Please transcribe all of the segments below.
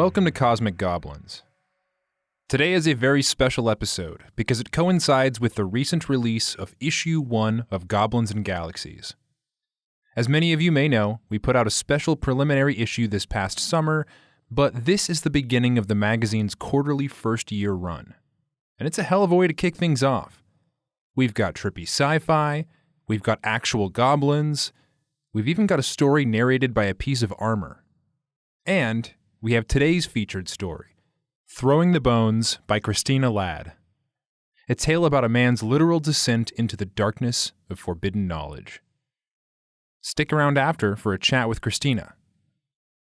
Welcome to Cosmic Goblins. Today is a very special episode because it coincides with the recent release of Issue 1 of Goblins and Galaxies. As many of you may know, we put out a special preliminary issue this past summer, but this is the beginning of the magazine's quarterly first-year run. And it's a hell of a way to kick things off. We've got trippy sci-fi, we've got actual goblins, we've even got a story narrated by a piece of armor. And we have today's featured story, Throwing the Bones by Christina Ladd. A tale about a man's literal descent into the darkness of forbidden knowledge. Stick around after for a chat with Christina.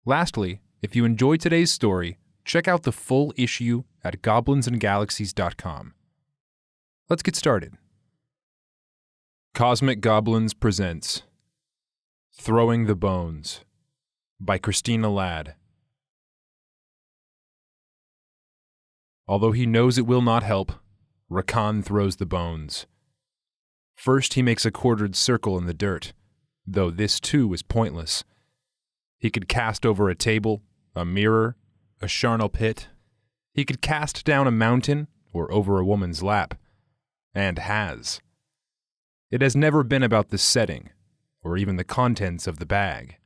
Lastly, if you enjoyed today's story, check out the full issue at goblinsandgalaxies.com. Let's get started. Cosmic Goblins presents Throwing the Bones by Christina Ladd. Although he knows it will not help, Rakan throws the bones. First he makes a quartered circle in the dirt, though this too is pointless. He could cast over a table, a mirror, a charnel pit. He could cast down a mountain or over a woman's lap, and has. It has never been about the setting, or even the contents of the bag.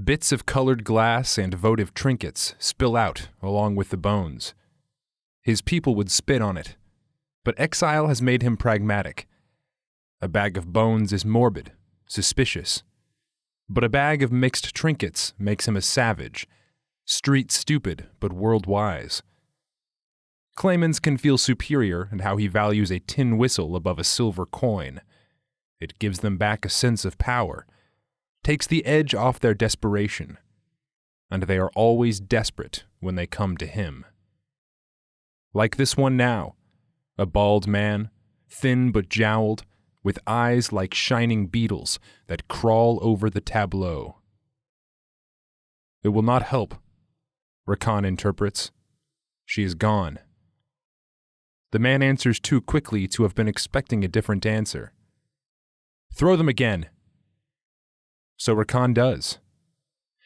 Bits of colored glass and votive trinkets spill out along with the bones. His people would spit on it, but exile has made him pragmatic. A bag of bones is morbid, suspicious, but a bag of mixed trinkets makes him a savage, street stupid but world wise. Claimants can feel superior in how he values a tin whistle above a silver coin. It gives them back a sense of power, takes the edge off their desperation, and they are always desperate when they come to him. Like this one now, a bald man, thin but jowled, with eyes like shining beetles that crawl over the tableau. It will not help, Rakan interprets. She is gone. The man answers too quickly to have been expecting a different answer. Throw them again. So Rakan does.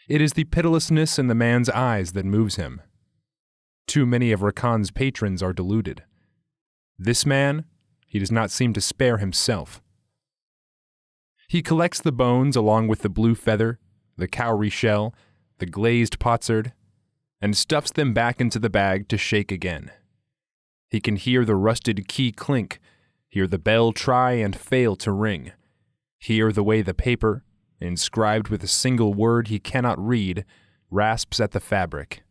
It is the pitilessness in the man's eyes that moves him. Too many of Rakan's patrons are deluded. This man, he does not seem to spare himself. He collects the bones along with the blue feather, the cowrie shell, the glazed potsherd, and stuffs them back into the bag to shake again. He can hear the rusted key clink, hear the bell try and fail to ring, hear the way the paper, inscribed with a single word he cannot read, rasps at the fabric.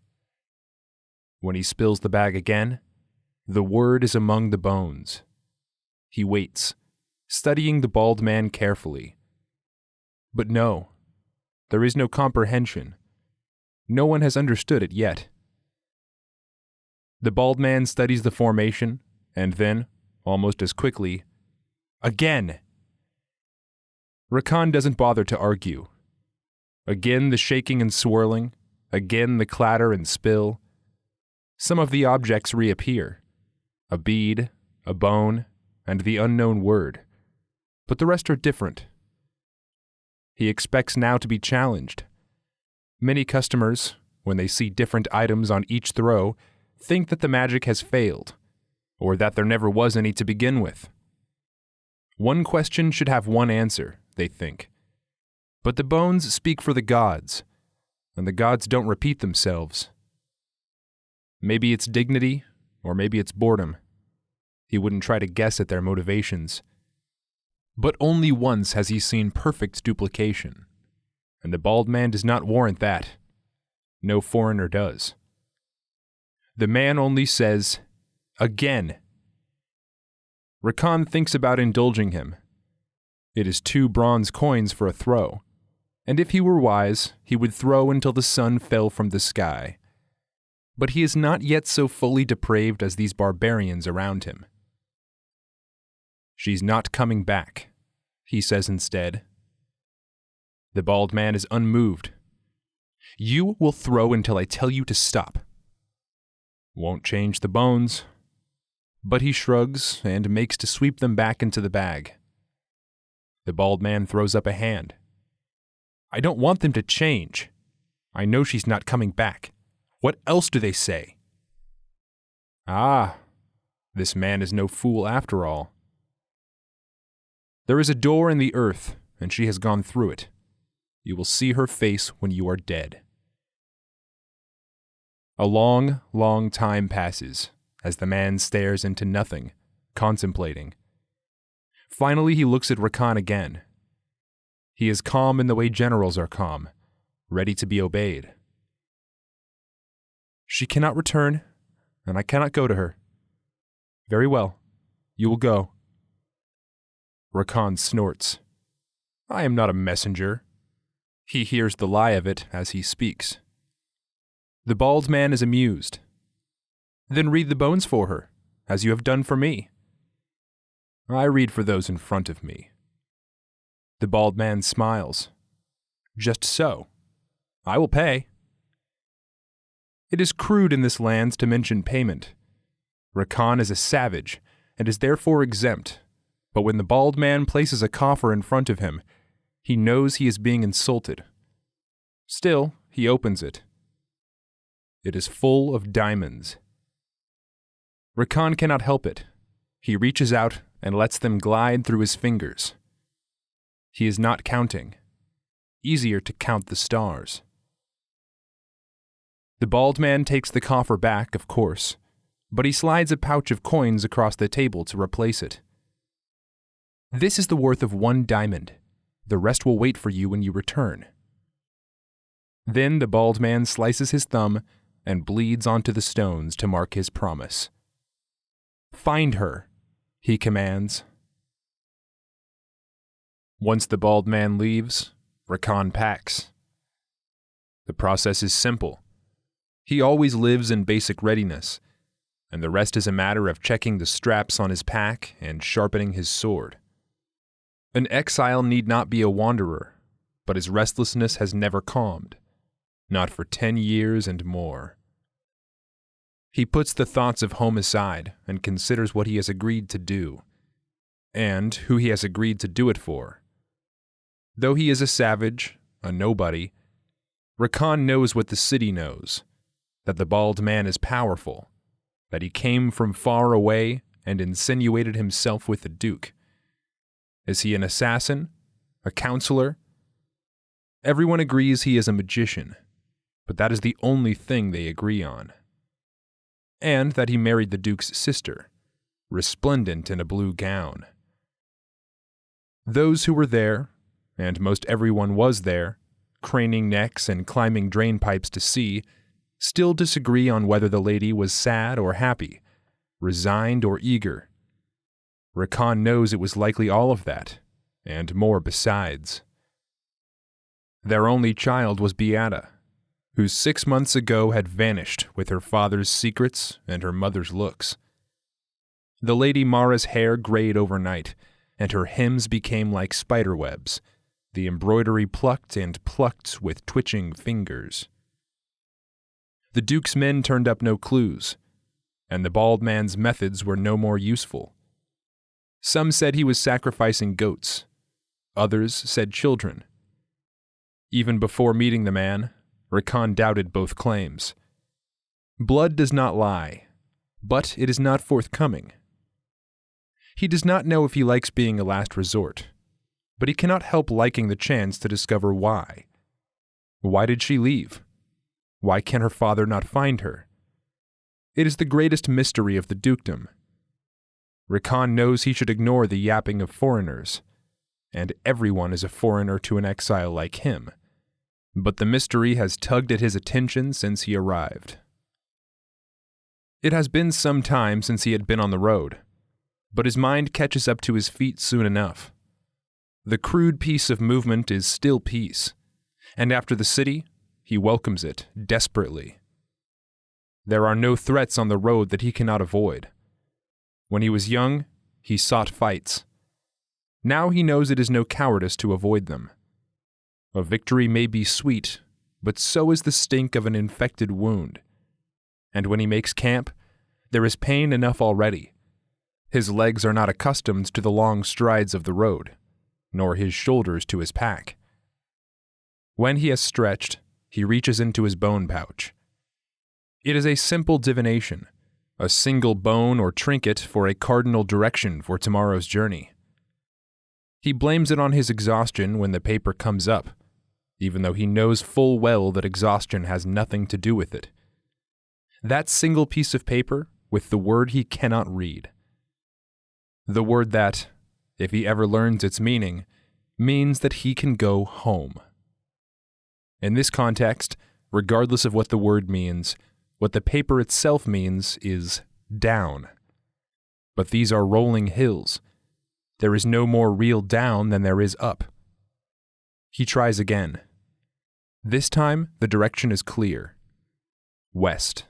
When he spills the bag again, the word is among the bones. He waits, studying the bald man carefully. But no, there is no comprehension. No one has understood it yet. The bald man studies the formation, and then, almost as quickly, again! Rakan doesn't bother to argue. Again the shaking and swirling, again the clatter and spill. Some of the objects reappear. A bead, a bone, and the unknown word. But the rest are different. He expects now to be challenged. Many customers, when they see different items on each throw, think that the magic has failed, or that there never was any to begin with. One question should have one answer, they think. But the bones speak for the gods, and the gods don't repeat themselves. Maybe it's dignity, or maybe it's boredom. He wouldn't try to guess at their motivations. But only once has he seen perfect duplication, and the bald man does not warrant that. No foreigner does. The man only says, again. Rakan thinks about indulging him. It is 2 bronze coins for a throw, and if he were wise, he would throw until the sun fell from the sky. But he is not yet so fully depraved as these barbarians around him. She's not coming back, he says instead. The bald man is unmoved. You will throw until I tell you to stop. Won't change the bones. But he shrugs and makes to sweep them back into the bag. The bald man throws up a hand. I don't want them to change. I know she's not coming back. What else do they say? Ah, this man is no fool after all. There is a door in the earth, and she has gone through it. You will see her face when you are dead. A long, long time passes as the man stares into nothing, contemplating. Finally, he looks at Rakan again. He is calm in the way generals are calm, ready to be obeyed. She cannot return, and I cannot go to her. Very well, you will go. Rakan snorts. I am not a messenger. He hears the lie of it as he speaks. The bald man is amused. Then read the bones for her, as you have done for me. I read for those in front of me. The bald man smiles. Just so. I will pay. It is crude in this land to mention payment. Rakan is a savage, and is therefore exempt, but when the bald man places a coffer in front of him, he knows he is being insulted. Still, he opens it. It is full of diamonds. Rakan cannot help it. He reaches out and lets them glide through his fingers. He is not counting. Easier to count the stars. The bald man takes the coffer back, of course, but he slides a pouch of coins across the table to replace it. This is the worth of 1 diamond. The rest will wait for you when you return. Then the bald man slices his thumb and bleeds onto the stones to mark his promise. Find her, he commands. Once the bald man leaves, Rakan packs. The process is simple. He always lives in basic readiness, and the rest is a matter of checking the straps on his pack and sharpening his sword. An exile need not be a wanderer, but his restlessness has never calmed, not for 10 years and more. He puts the thoughts of home aside and considers what he has agreed to do, and who he has agreed to do it for. Though he is a savage, a nobody, Rakan knows what the city knows, that the bald man is powerful, that he came from far away and insinuated himself with the Duke. Is he an assassin? A counselor? Everyone agrees he is a magician, but that is the only thing they agree on. And that he married the Duke's sister, resplendent in a blue gown. Those who were there, and most everyone was there, craning necks and climbing drain pipes to see, still disagree on whether the lady was sad or happy, resigned or eager. Rakan knows it was likely all of that, and more besides. Their only child was Beata, who 6 months ago had vanished with her father's secrets and her mother's looks. The Lady Mara's hair grayed overnight, and her hems became like spiderwebs, the embroidery plucked and plucked with twitching fingers. The Duke's men turned up no clues, and the bald man's methods were no more useful. Some said he was sacrificing goats. Others said children. Even before meeting the man, Rakan doubted both claims. Blood does not lie, but it is not forthcoming. He does not know if he likes being a last resort, but he cannot help liking the chance to discover why. Why did she leave? Why can her father not find her? It is the greatest mystery of the dukedom. Rakan knows he should ignore the yapping of foreigners, and everyone is a foreigner to an exile like him. But the mystery has tugged at his attention since he arrived. It has been some time since he had been on the road, but his mind catches up to his feet soon enough. The crude peace of movement is still peace, and after the city, he welcomes it desperately. There are no threats on the road that he cannot avoid. When he was young, he sought fights. Now he knows it is no cowardice to avoid them. A victory may be sweet, but so is the stink of an infected wound. And when he makes camp, there is pain enough already. His legs are not accustomed to the long strides of the road, nor his shoulders to his pack. When he has stretched, he reaches into his bone pouch. It is a simple divination, a single bone or trinket for a cardinal direction for tomorrow's journey. He blames it on his exhaustion when the paper comes up, even though he knows full well that exhaustion has nothing to do with it. That single piece of paper with the word he cannot read. The word that, if he ever learns its meaning, means that he can go home. In this context, regardless of what the word means, what the paper itself means is down. But these are rolling hills. There is no more real down than there is up. He tries again. This time, the direction is clear. West.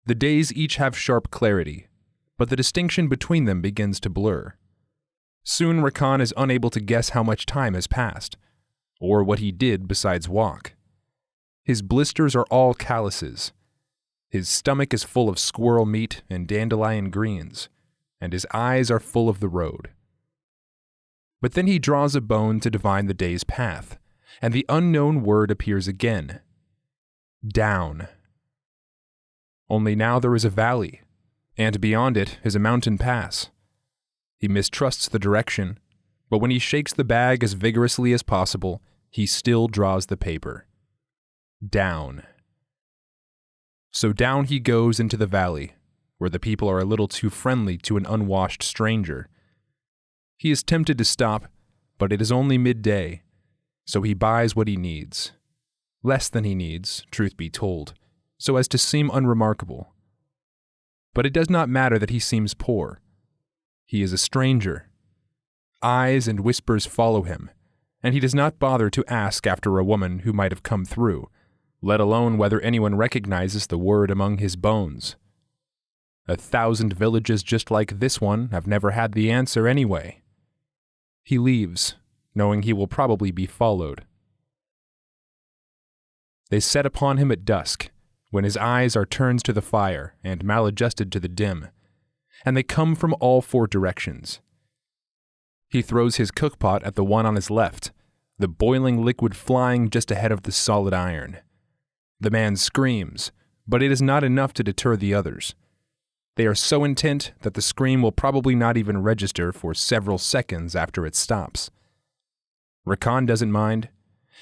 The days each have sharp clarity, but the distinction between them begins to blur. Soon Rakan is unable to guess how much time has passed, or what he did besides walk. His blisters are all calluses. His stomach is full of squirrel meat and dandelion greens, and his eyes are full of the road. But then he draws a bone to divine the day's path, and the unknown word appears again. Down. Only now there is a valley, and beyond it is a mountain pass. He mistrusts the direction, but when he shakes the bag as vigorously as possible, he still draws the paper. Down. So down he goes into the valley, where the people are a little too friendly to an unwashed stranger. He is tempted to stop, but it is only midday, so he buys what he needs. Less than he needs, truth be told, so as to seem unremarkable. But it does not matter that he seems poor. He is a stranger. Eyes and whispers follow him, and he does not bother to ask after a woman who might have come through, let alone whether anyone recognizes the word among his bones. 1,000 villages just like this one have never had the answer anyway. He leaves, knowing he will probably be followed. They set upon him at dusk, when his eyes are turned to the fire and maladjusted to the dim, and they come from all 4 directions. He throws his cookpot at the one on his left, the boiling liquid flying just ahead of the solid iron. The man screams, but it is not enough to deter the others. They are so intent that the scream will probably not even register for several seconds after it stops. Rakan doesn't mind.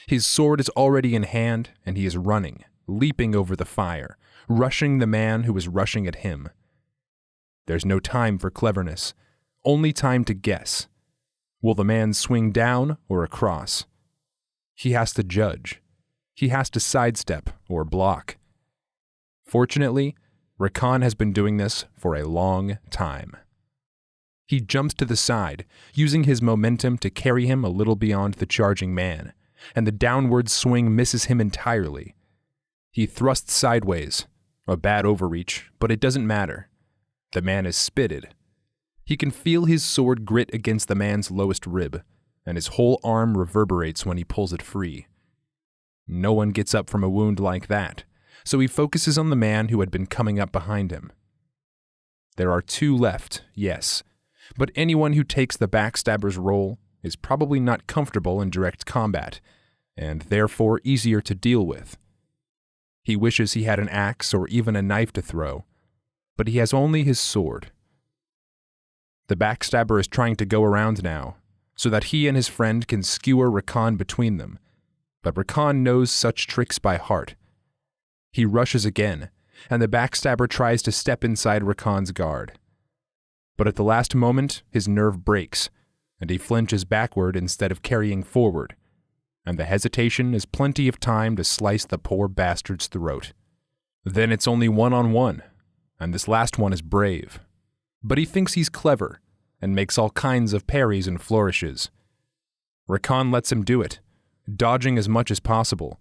His sword is already in hand, and he is running, leaping over the fire, rushing the man who is rushing at him. There's no time for cleverness, only time to guess. Will the man swing down or across? He has to judge. He has to sidestep or block. Fortunately, Rakan has been doing this for a long time. He jumps to the side, using his momentum to carry him a little beyond the charging man, and the downward swing misses him entirely. He thrusts sideways, a bad overreach, but it doesn't matter. The man is spitted. He can feel his sword grit against the man's lowest rib, and his whole arm reverberates when he pulls it free. No one gets up from a wound like that, so he focuses on the man who had been coming up behind him. There are 2 left, yes, but anyone who takes the backstabber's role is probably not comfortable in direct combat, and therefore easier to deal with. He wishes he had an axe or even a knife to throw, but he has only his sword. The backstabber is trying to go around now, so that he and his friend can skewer Rakan between them, but Rakan knows such tricks by heart. He rushes again, and the backstabber tries to step inside Rakan's guard. But at the last moment, his nerve breaks, and he flinches backward instead of carrying forward, and the hesitation is plenty of time to slice the poor bastard's throat. Then it's only 1-on-1, and this last one is brave. But he thinks he's clever, and makes all kinds of parries and flourishes. Rakan lets him do it, dodging as much as possible.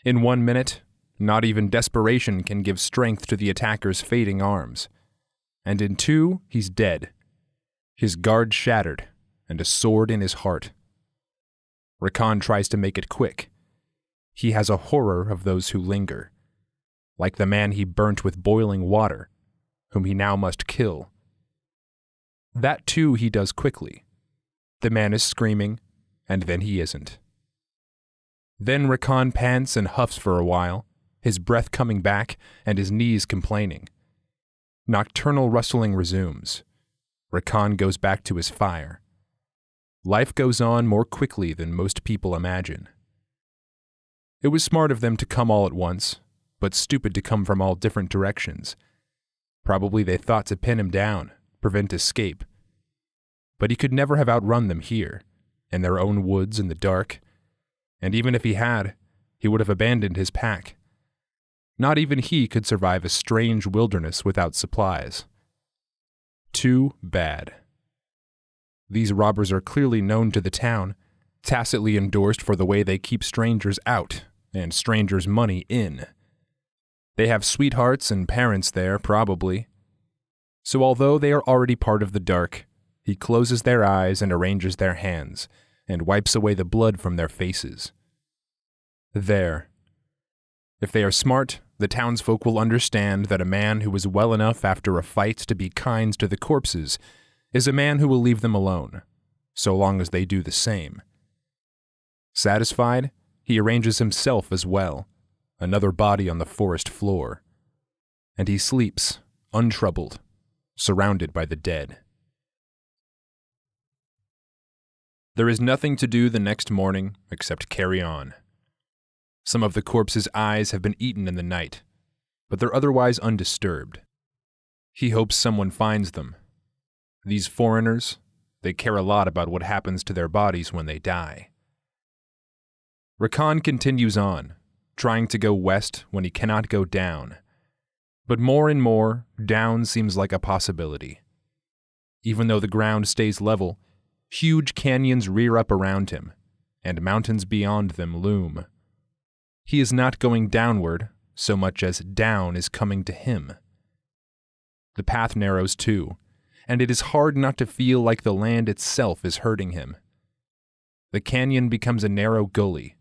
In 1 minute, not even desperation can give strength to the attacker's fading arms. And in 2, he's dead. His guard shattered, and a sword in his heart. Rakan tries to make it quick. He has a horror of those who linger, like the man he burnt with boiling water, whom he now must kill. That too he does quickly. The man is screaming, and then he isn't. Then Rakan pants and huffs for a while, his breath coming back and his knees complaining. Nocturnal rustling resumes. Rakan goes back to his fire. Life goes on more quickly than most people imagine. It was smart of them to come all at once, but stupid to come from all different directions. Probably they thought to pin him down, prevent escape. But he could never have outrun them here, in their own woods in the dark. And even if he had, he would have abandoned his pack. Not even he could survive a strange wilderness without supplies. Too bad. These robbers are clearly known to the town, tacitly endorsed for the way they keep strangers out and strangers' money in. They have sweethearts and parents there, probably. So although they are already part of the dark, he closes their eyes and arranges their hands, and wipes away the blood from their faces. There. If they are smart, the townsfolk will understand that a man who is well enough after a fight to be kind to the corpses is a man who will leave them alone, so long as they do the same. Satisfied, he arranges himself as well, another body on the forest floor, and he sleeps, untroubled, surrounded by the dead. There is nothing to do the next morning except carry on. Some of the corpses' eyes have been eaten in the night, but they're otherwise undisturbed. He hopes someone finds them. These foreigners, they care a lot about what happens to their bodies when they die. Rakan continues on, trying to go west when he cannot go down. But more and more, down seems like a possibility. Even though the ground stays level, huge canyons rear up around him, and mountains beyond them loom. He is not going downward, so much as down is coming to him. The path narrows too, and it is hard not to feel like the land itself is hurting him. The canyon becomes a narrow gully.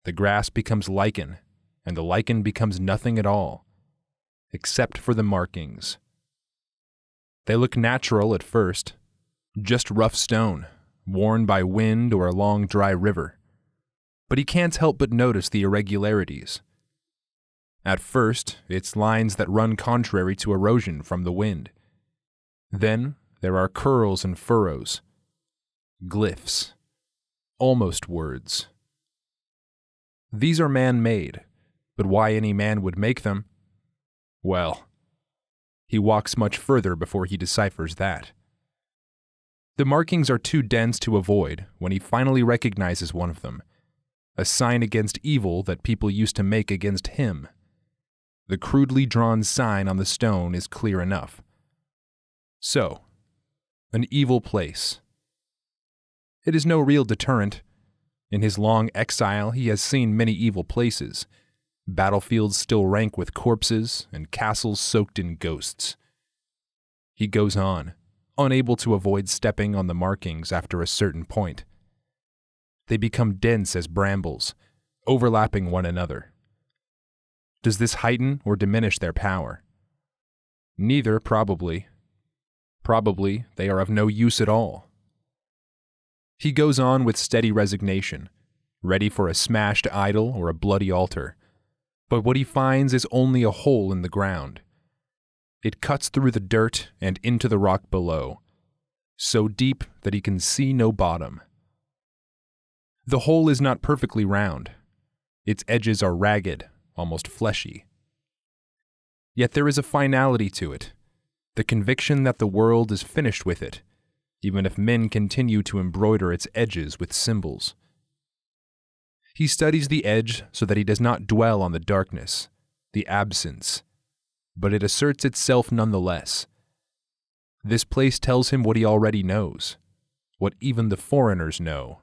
The grass becomes lichen, and the lichen becomes nothing at all, except for the markings. They look natural at first, just rough stone, worn by wind or a long dry river. But he can't help but notice the irregularities. At first, it's lines that run contrary to erosion from the wind. Then there are curls and furrows, glyphs, almost words. These are man-made, but why any man would make them? Well, he walks much further before he deciphers that. The markings are too dense to avoid when he finally recognizes one of them, a sign against evil that people used to make against him. The crudely drawn sign on the stone is clear enough. So, an evil place. It is no real deterrent. In his long exile, he has seen many evil places, battlefields still rank with corpses and castles soaked in ghosts. He goes on, unable to avoid stepping on the markings after a certain point. They become dense as brambles, overlapping one another. Does this heighten or diminish their power? Neither, probably. Probably they are of no use at all. He goes on with steady resignation, ready for a smashed idol or a bloody altar. But what he finds is only a hole in the ground. It cuts through the dirt and into the rock below, so deep that he can see no bottom. The hole is not perfectly round. Its edges are ragged, almost fleshy. Yet there is a finality to it, the conviction that the world is finished with it, even if men continue to embroider its edges with symbols. He studies the edge so that he does not dwell on the darkness, the absence, but it asserts itself nonetheless. This place tells him what he already knows, what even the foreigners know.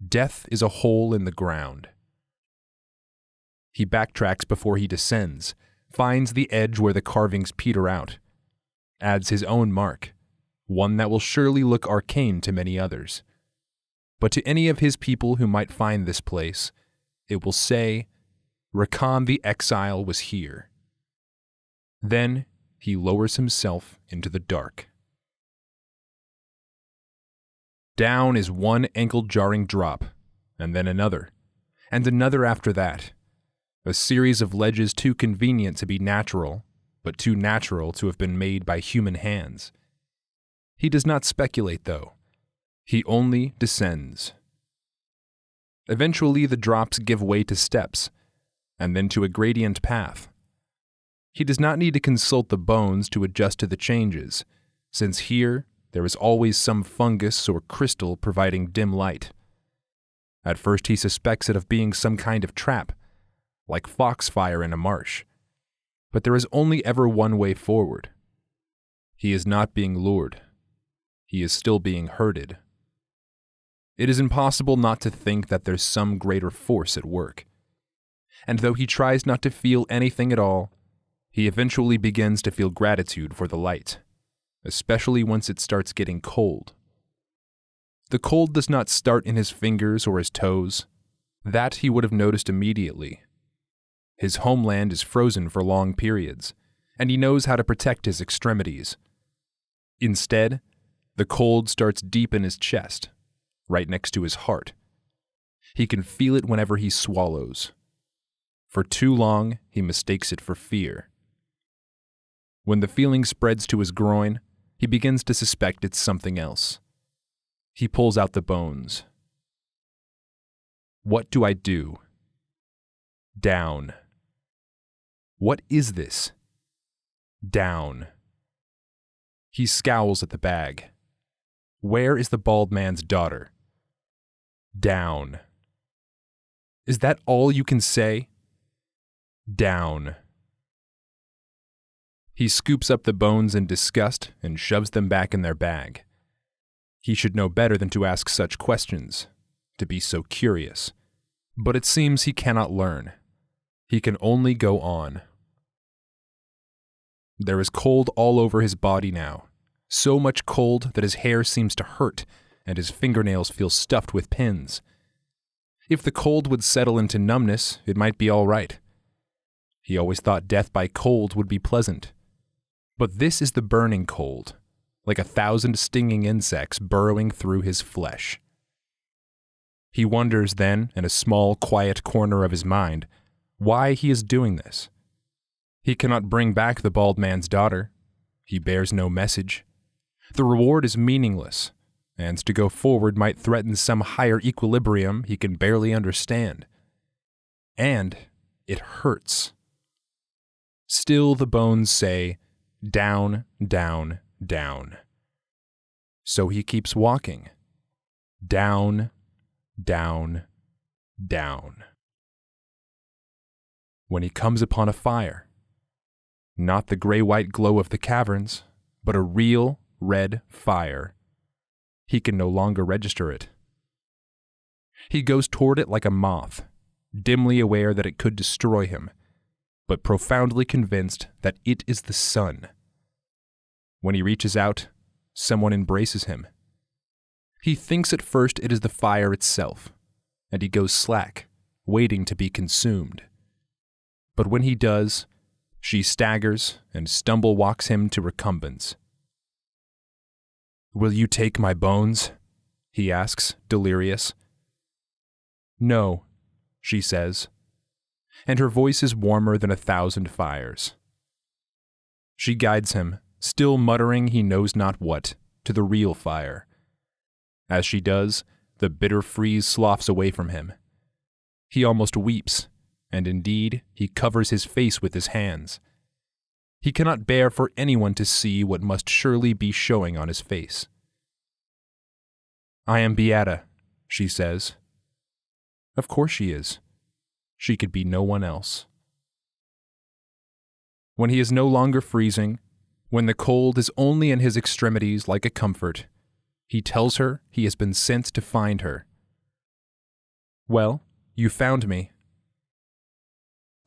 Death is a hole in the ground. He backtracks before he descends, finds the edge where the carvings peter out, adds his own mark, one that will surely look arcane to many others. But to any of his people who might find this place, it will say, Rakan the exile was here. Then he lowers himself into the dark. Down is one ankle-jarring drop, and then another, and another after that, a series of ledges too convenient to be natural, but too natural to have been made by human hands. He does not speculate, though. He only descends. Eventually, the drops give way to steps, and then to a gradient path. He does not need to consult the bones to adjust to the changes, since here there is always some fungus or crystal providing dim light. At first he suspects it of being some kind of trap, like foxfire in a marsh. But there is only ever one way forward. He is not being lured. He is still being herded. It is impossible not to think that there's some greater force at work. And though he tries not to feel anything at all, he eventually begins to feel gratitude for the light, especially once it starts getting cold. The cold does not start in his fingers or his toes. That he would have noticed immediately. His homeland is frozen for long periods, and he knows how to protect his extremities. Instead, the cold starts deep in his chest, right next to his heart. He can feel it whenever he swallows. For too long, he mistakes it for fear. When the feeling spreads to his groin, he begins to suspect it's something else. He pulls out the bones. What do I do? Down. What is this? Down. He scowls at the bag. Where is the bald man's daughter? Down. Is that all you can say? Down. He scoops up the bones in disgust and shoves them back in their bag. He should know better than to ask such questions, to be so curious. But it seems he cannot learn. He can only go on. There is cold all over his body now, so much cold that his hair seems to hurt and his fingernails feel stuffed with pins. If the cold would settle into numbness, it might be all right. He always thought death by cold would be pleasant. But this is the burning cold, like 1,000 stinging insects burrowing through his flesh. He wonders then, in a small, quiet corner of his mind, why he is doing this. He cannot bring back the bald man's daughter. He bears no message. The reward is meaningless, and to go forward might threaten some higher equilibrium he can barely understand. And it hurts. Still the bones say, down, down, down. So he keeps walking. Down, down, down. When he comes upon a fire, not the gray-white glow of the caverns, but a real red fire, he can no longer register it. He goes toward it like a moth, dimly aware that it could destroy him, but profoundly convinced that it is the sun. When he reaches out, someone embraces him. He thinks at first it is the fire itself, and he goes slack, waiting to be consumed. But when he does, she staggers and stumble walks him to recumbence. "Will you take my bones?" he asks, delirious. "No," she says, and her voice is warmer than 1,000 fires. She guides him, still muttering he knows not what, to the real fire. As she does, the bitter freeze sloughs away from him. He almost weeps, and indeed he covers his face with his hands. He cannot bear for anyone to see what must surely be showing on his face. "I am Beata," she says. Of course she is. She could be no one else. When he is no longer freezing, when the cold is only in his extremities like a comfort, he tells her he has been sent to find her. "Well, you found me."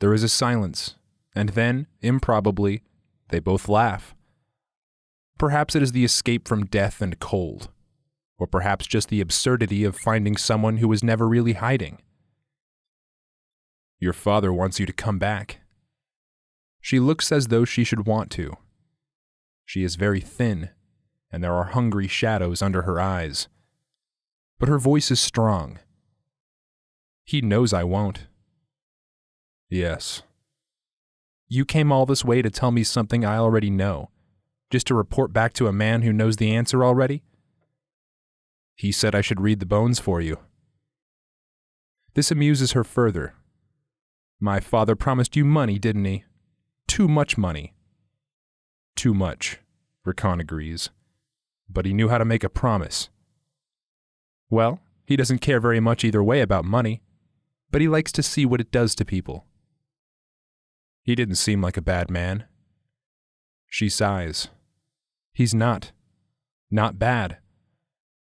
There is a silence, and then, improbably, they both laugh. Perhaps it is the escape from death and cold, or perhaps just the absurdity of finding someone who was never really hiding. "Your father wants you to come back." She looks as though she should want to. She is very thin, and there are hungry shadows under her eyes. But her voice is strong. He knows I won't. Yes. You came all this way to tell me something I already know, just to report back to a man who knows the answer already? He said I should read the bones for you. This amuses her further. My father promised you money, didn't he? Too much money. Too much, Rakan agrees. But he knew how to make a promise. Well, he doesn't care very much either way about money, but he likes to see what it does to people. He didn't seem like a bad man. She sighs. He's not. Not bad.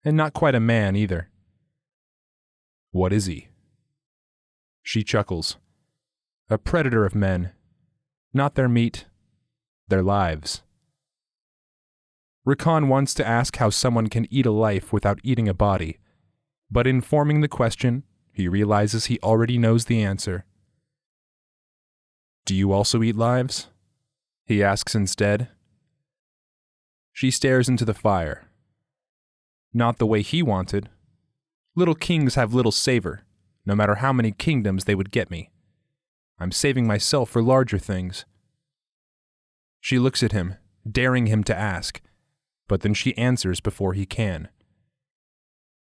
And not quite a man either. What is he? She chuckles. A predator of men. Not their meat, their lives. Rakan wants to ask how someone can eat a life without eating a body, but in forming the question, he realizes he already knows the answer. Do you also eat lives? He asks instead. She stares into the fire. Not the way he wanted. Little kings have little savor, no matter how many kingdoms they would get me. I'm saving myself for larger things. She looks at him, daring him to ask, but then she answers before he can.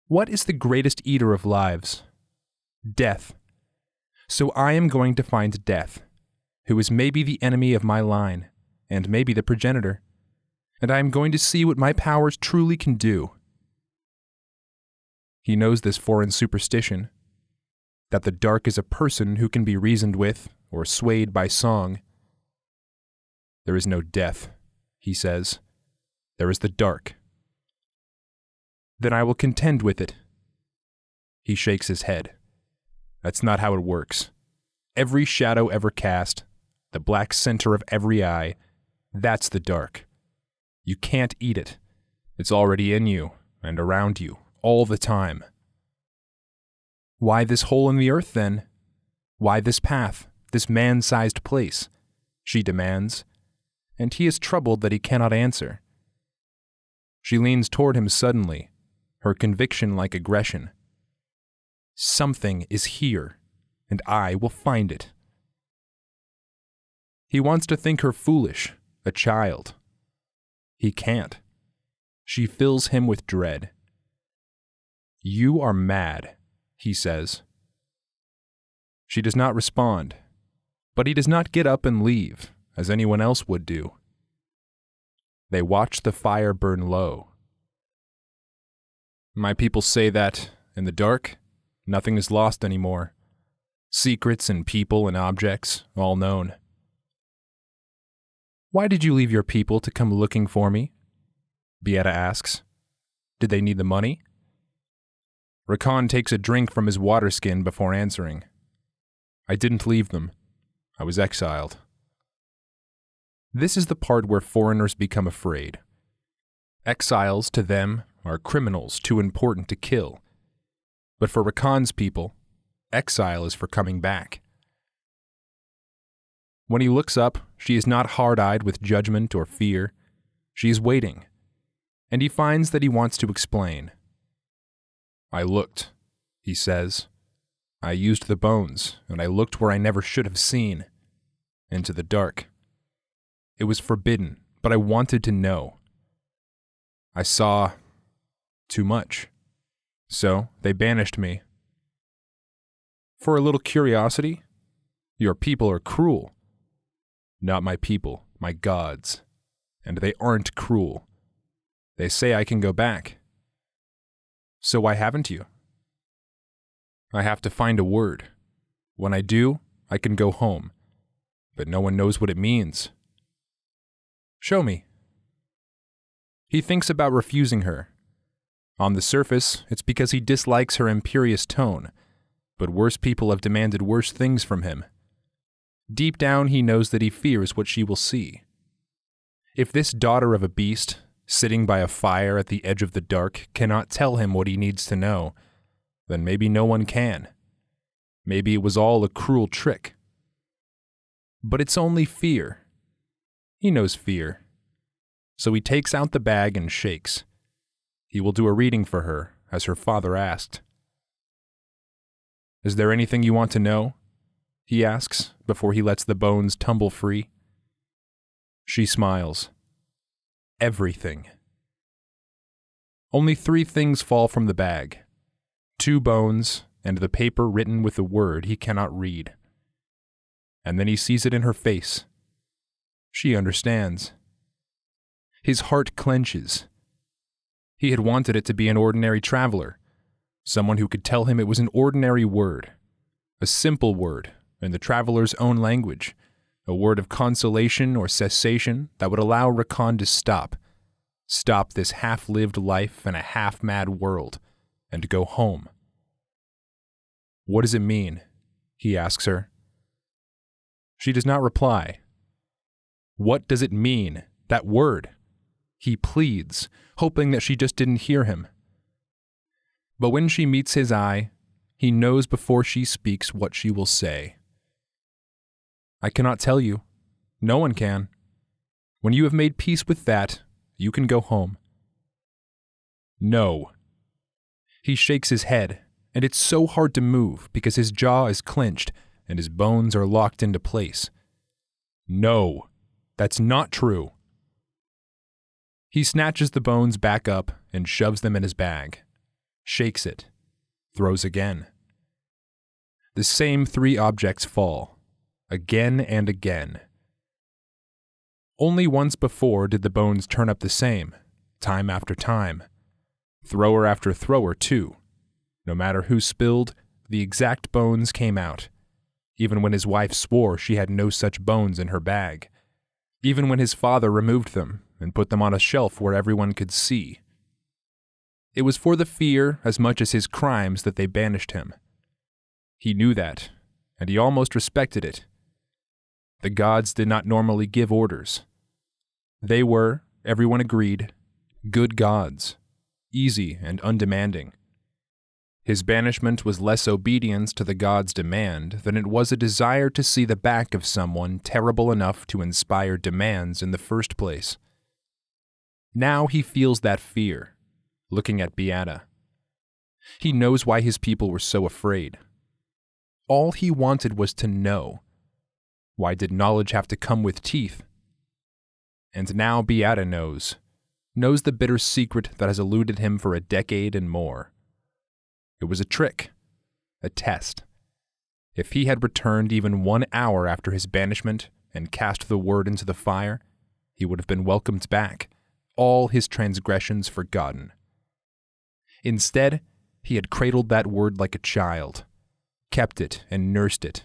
What is the greatest eater of lives? Death. So I am going to find Death, who is maybe the enemy of my line, and maybe the progenitor, and I am going to see what my powers truly can do. He knows this foreign superstition, that the dark is a person who can be reasoned with or swayed by song. There is no death, he says. There is the dark. Then I will contend with it. He shakes his head. That's not how it works. Every shadow ever cast, the black center of every eye, that's the dark. You can't eat it. It's already in you and around you all the time. Why this hole in the earth, then? Why this path, this man-sized place? She demands, and he is troubled that he cannot answer. She leans toward him suddenly, her conviction like aggression. Something is here, and I will find it. He wants to think her foolish, a child. He can't. She fills him with dread. You are mad, he says. She does not respond, but he does not get up and leave, as anyone else would do. They watch the fire burn low. My people say that, in the dark, nothing is lost anymore. Secrets and people and objects, all known. Why did you leave your people to come looking for me? Beata asks. Did they need the money? Rakan takes a drink from his water skin before answering. I didn't leave them. I was exiled. This is the part where foreigners become afraid. Exiles, to them, are criminals too important to kill. But for Rakan's people, exile is for coming back. When he looks up, she is not hard-eyed with judgment or fear. She is waiting, and he finds that he wants to explain. I looked, he says. I used the bones, and I looked where I never should have seen, into the dark. It was forbidden, but I wanted to know. I saw too much, so they banished me. For a little curiosity, your people are cruel. Not my people, my gods, and they aren't cruel. They say I can go back. So why haven't you? I have to find a word. When I do, I can go home, but no one knows what it means. Show me. He thinks about refusing her. On the surface, it's because he dislikes her imperious tone, but worse people have demanded worse things from him. Deep down, he knows that he fears what she will see. If this daughter of a beast, sitting by a fire at the edge of the dark, cannot tell him what he needs to know, then maybe no one can. Maybe it was all a cruel trick. But it's only fear. He knows fear. So he takes out the bag and shakes. He will do a reading for her, as her father asked. Is there anything you want to know? He asks before he lets the bones tumble free. She smiles. Everything. Only 3 things fall from the bag. 2 bones and the paper written with a word he cannot read. And then he sees it in her face. She understands. His heart clenches. He had wanted it to be an ordinary traveler, someone who could tell him it was an ordinary word, a simple word in the traveler's own language, a word of consolation or cessation that would allow Rakan to stop this half-lived life in a half-mad world, and go home. What does it mean? He asks her. She does not reply. What does it mean, that word? He pleads, hoping that she just didn't hear him. But when she meets his eye, he knows before she speaks what she will say. I cannot tell you. No one can. When you have made peace with that, you can go home. No. He shakes his head, and it's so hard to move because his jaw is clenched and his bones are locked into place. No, that's not true. He snatches the bones back up and shoves them in his bag, shakes it, throws again. The same 3 objects fall, again and again. Only once before did the bones turn up the same, time after time. Thrower after thrower, too. No matter who spilled, the exact bones came out, even when his wife swore she had no such bones in her bag, even when his father removed them and put them on a shelf where everyone could see. It was for the fear as much as his crimes that they banished him. He knew that, and he almost respected it. The gods did not normally give orders. They were, everyone agreed, good gods, easy and undemanding. His banishment was less obedience to the gods' demand than it was a desire to see the back of someone terrible enough to inspire demands in the first place. Now he feels that fear, looking at Beata. He knows why his people were so afraid. All he wanted was to know. Why did knowledge have to come with teeth? And now Beata knows the bitter secret that has eluded him for a decade and more. It was a trick, a test. If he had returned even 1 hour after his banishment and cast the word into the fire, he would have been welcomed back, all his transgressions forgotten. Instead, he had cradled that word like a child, kept it and nursed it,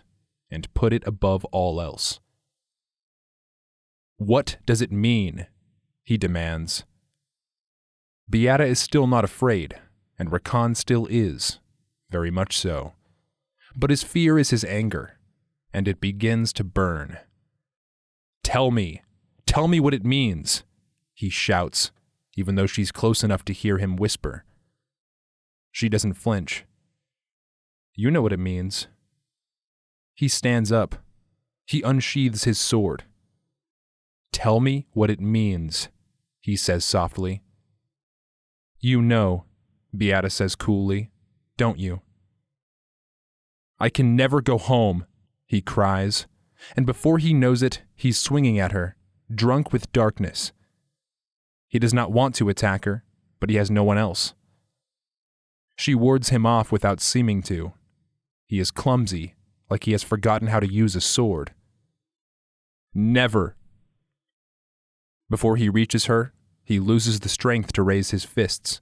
and put it above all else. What does it mean? He demands. Beata is still not afraid, and Rakan still is, very much so. But his fear is his anger, and it begins to burn. Tell me what it means, he shouts, even though she's close enough to hear him whisper. She doesn't flinch. You know what it means. He stands up. He unsheathes his sword. Tell me what it means, he says softly. You know, Beata says coolly, don't you? I can never go home, he cries, and before he knows it, he's swinging at her, drunk with darkness. He does not want to attack her, but he has no one else. She wards him off without seeming to. He is clumsy, like he has forgotten how to use a sword. Never. Before he reaches her, he loses the strength to raise his fists.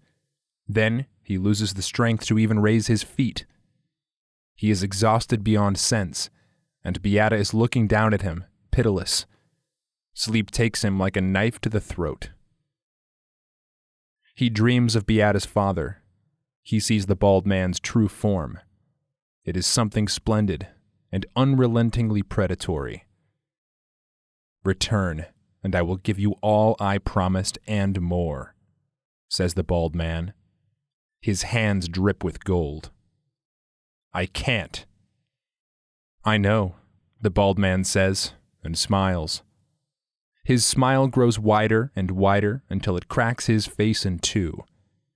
Then he loses the strength to even raise his feet. He is exhausted beyond sense, and Beata is looking down at him, pitiless. Sleep takes him like a knife to the throat. He dreams of Beata's father. He sees the bald man's true form. It is something splendid and unrelentingly predatory. Return, and I will give you all I promised and more, says the bald man. His hands drip with gold. I can't. I know, the bald man says, and smiles. His smile grows wider and wider until it cracks his face in two,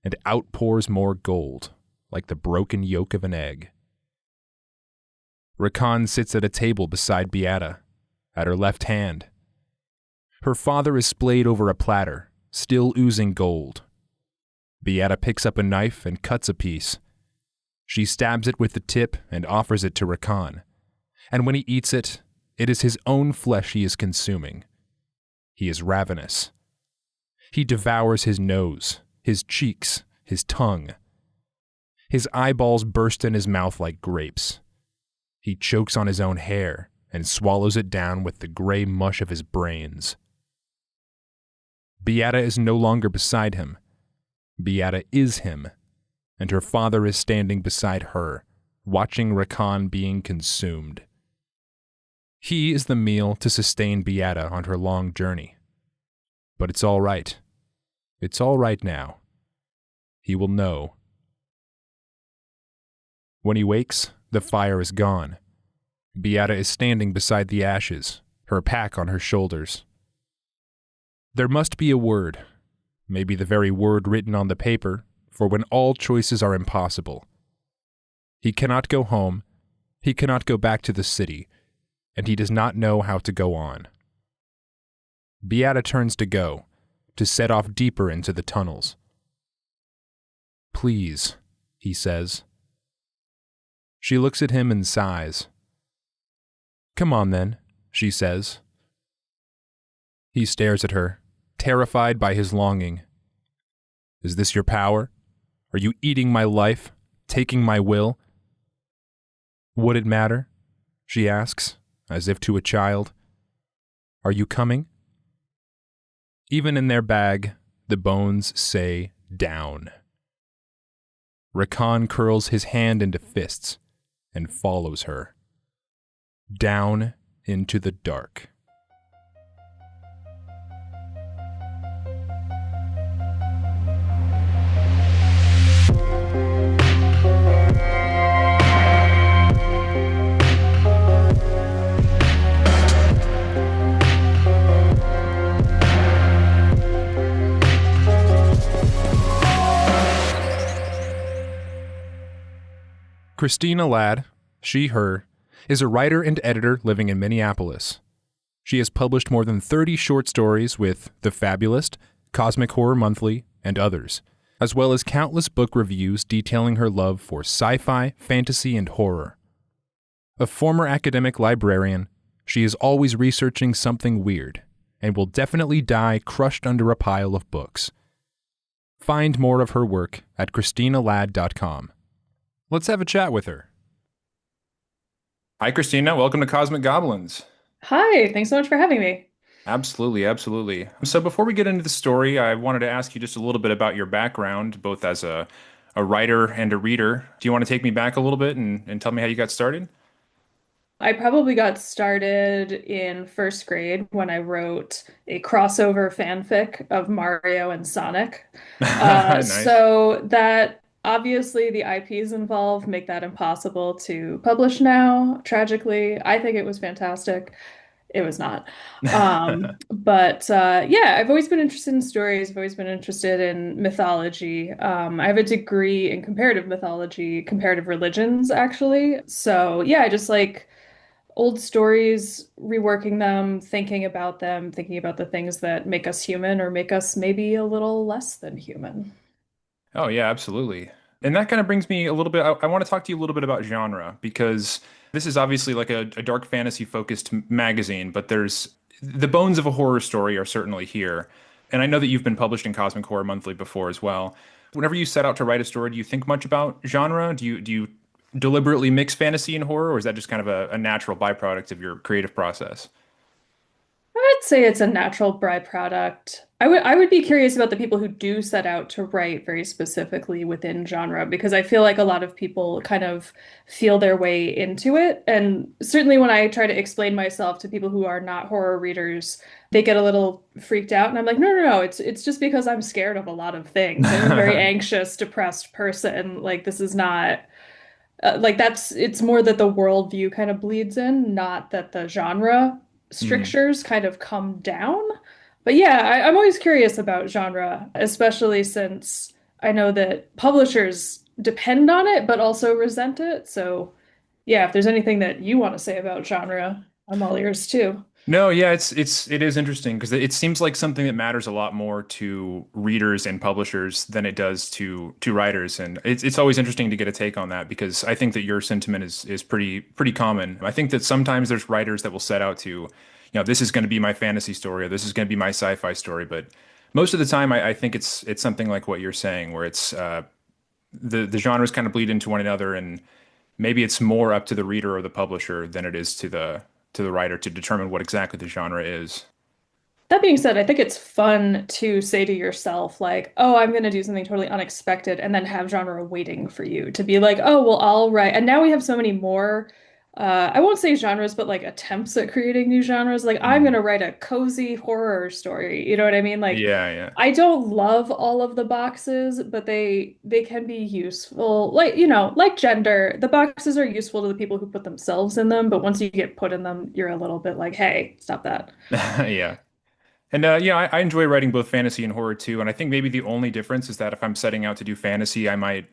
and outpours more gold, like the broken yolk of an egg. Rakan sits at a table beside Beata, at her left hand. Her father is splayed over a platter, still oozing gold. Beata picks up a knife and cuts a piece. She stabs it with the tip and offers it to Rakan, and when he eats it, it is his own flesh he is consuming. He is ravenous. He devours his nose, his cheeks, his tongue. His eyeballs burst in his mouth like grapes. He chokes on his own hair and swallows it down with the gray mush of his brains. Beata is no longer beside him. Beata is him, and her father is standing beside her, watching Rakan being consumed. He is the meal to sustain Beata on her long journey. But it's all right. It's all right now. He will know. When he wakes, the fire is gone. Beata is standing beside the ashes, her pack on her shoulders. There must be a word, maybe the very word written on the paper, for when all choices are impossible. He cannot go home, he cannot go back to the city, and he does not know how to go on. Beata turns to go, to set off deeper into the tunnels. Please, he says. She looks at him and sighs. Come on then, she says. He stares at her, terrified by his longing. Is this your power? Are you eating my life, taking my will? Would it matter? She asks, as if to a child. Are you coming? Even in their bag, the bones say down. Rakan curls his hand into fists and follows her. Down into the dark. Christina Ladd, she, her, is a writer and editor living in Minneapolis. She has published more than 30 short stories with The Fabulist, Cosmic Horror Monthly, and others, as well as countless book reviews detailing her love for sci-fi, fantasy, and horror. A former academic librarian, she is always researching something weird, and will definitely die crushed under a pile of books. Find more of her work at ChristinaLadd.com. Let's have a chat with her. Hi, Christina. Welcome to Cosmic Goblins. Hi, thanks so much for having me. Absolutely, absolutely. So before we get into the story, I wanted to ask you just a little bit about your background, both as a writer and a reader. Do you want to take me back a little bit and tell me how you got started? I probably got started in first grade when I wrote a crossover fanfic of Mario and Sonic. Nice. So that obviously the IPs involved make that impossible to publish now, tragically. I think it was fantastic. It was not. But yeah, I've always been interested in stories. I've always been interested in mythology. I have a degree in comparative mythology, comparative religions, actually. So yeah, I just like old stories, reworking them, thinking about the things that make us human or make us maybe a little less than human. Oh, yeah, absolutely. And that kind of brings me a little bit. I want to talk to you a little bit about genre because this is obviously like a dark fantasy focused magazine, but there's the bones of a horror story are certainly here. And I know that you've been published in Cosmic Horror Monthly before as well. Whenever you set out to write a story, do you think much about genre? Do you deliberately mix fantasy and horror, or is that just kind of a natural byproduct of your creative process? I'd say it's a natural byproduct. I would be curious about the people who do set out to write very specifically within genre because I feel like a lot of people kind of feel their way into it. And certainly when I try to explain myself to people who are not horror readers, they get a little freaked out. And I'm like, no, no, no, it's just because I'm scared of a lot of things. I'm a very anxious, depressed person. Like this is not like that's it's more that the worldview kind of bleeds in, not that the genre Hmm. strictures kind of come down. But yeah, I'm always curious about genre, especially since I know that publishers depend on it, but also resent it. So Yeah, if there's anything that you want to say about genre, I'm all ears too. No, yeah, it is interesting because it seems like something that matters a lot more to readers and publishers than it does to writers, and it's always interesting to get a take on that because I think that your sentiment is pretty common. I think that sometimes there's writers that will set out to, this is going to be my fantasy story or this is going to be my sci-fi story, but most of the time I think it's something like what you're saying, where it's the genres kind of bleed into one another, and maybe it's more up to the reader or the publisher than it is to the writer to determine what exactly the genre is. That being said, I think it's fun to say to yourself, like, oh, I'm going to do something totally unexpected, and then have genre waiting for you to be like, oh, well, I'll write. And now we have so many more, I won't say genres, but like attempts at creating new genres. Like, I'm going Mhm. to write a cozy horror story. You know what I mean? Like, Yeah, yeah. I don't love all of the boxes, but they can be useful. Like, like gender, the boxes are useful to the people who put themselves in them, but once you get put in them, you're a little bit like, hey, stop that. Yeah. And I enjoy writing both fantasy and horror too. And I think maybe the only difference is that if I'm setting out to do fantasy, I might,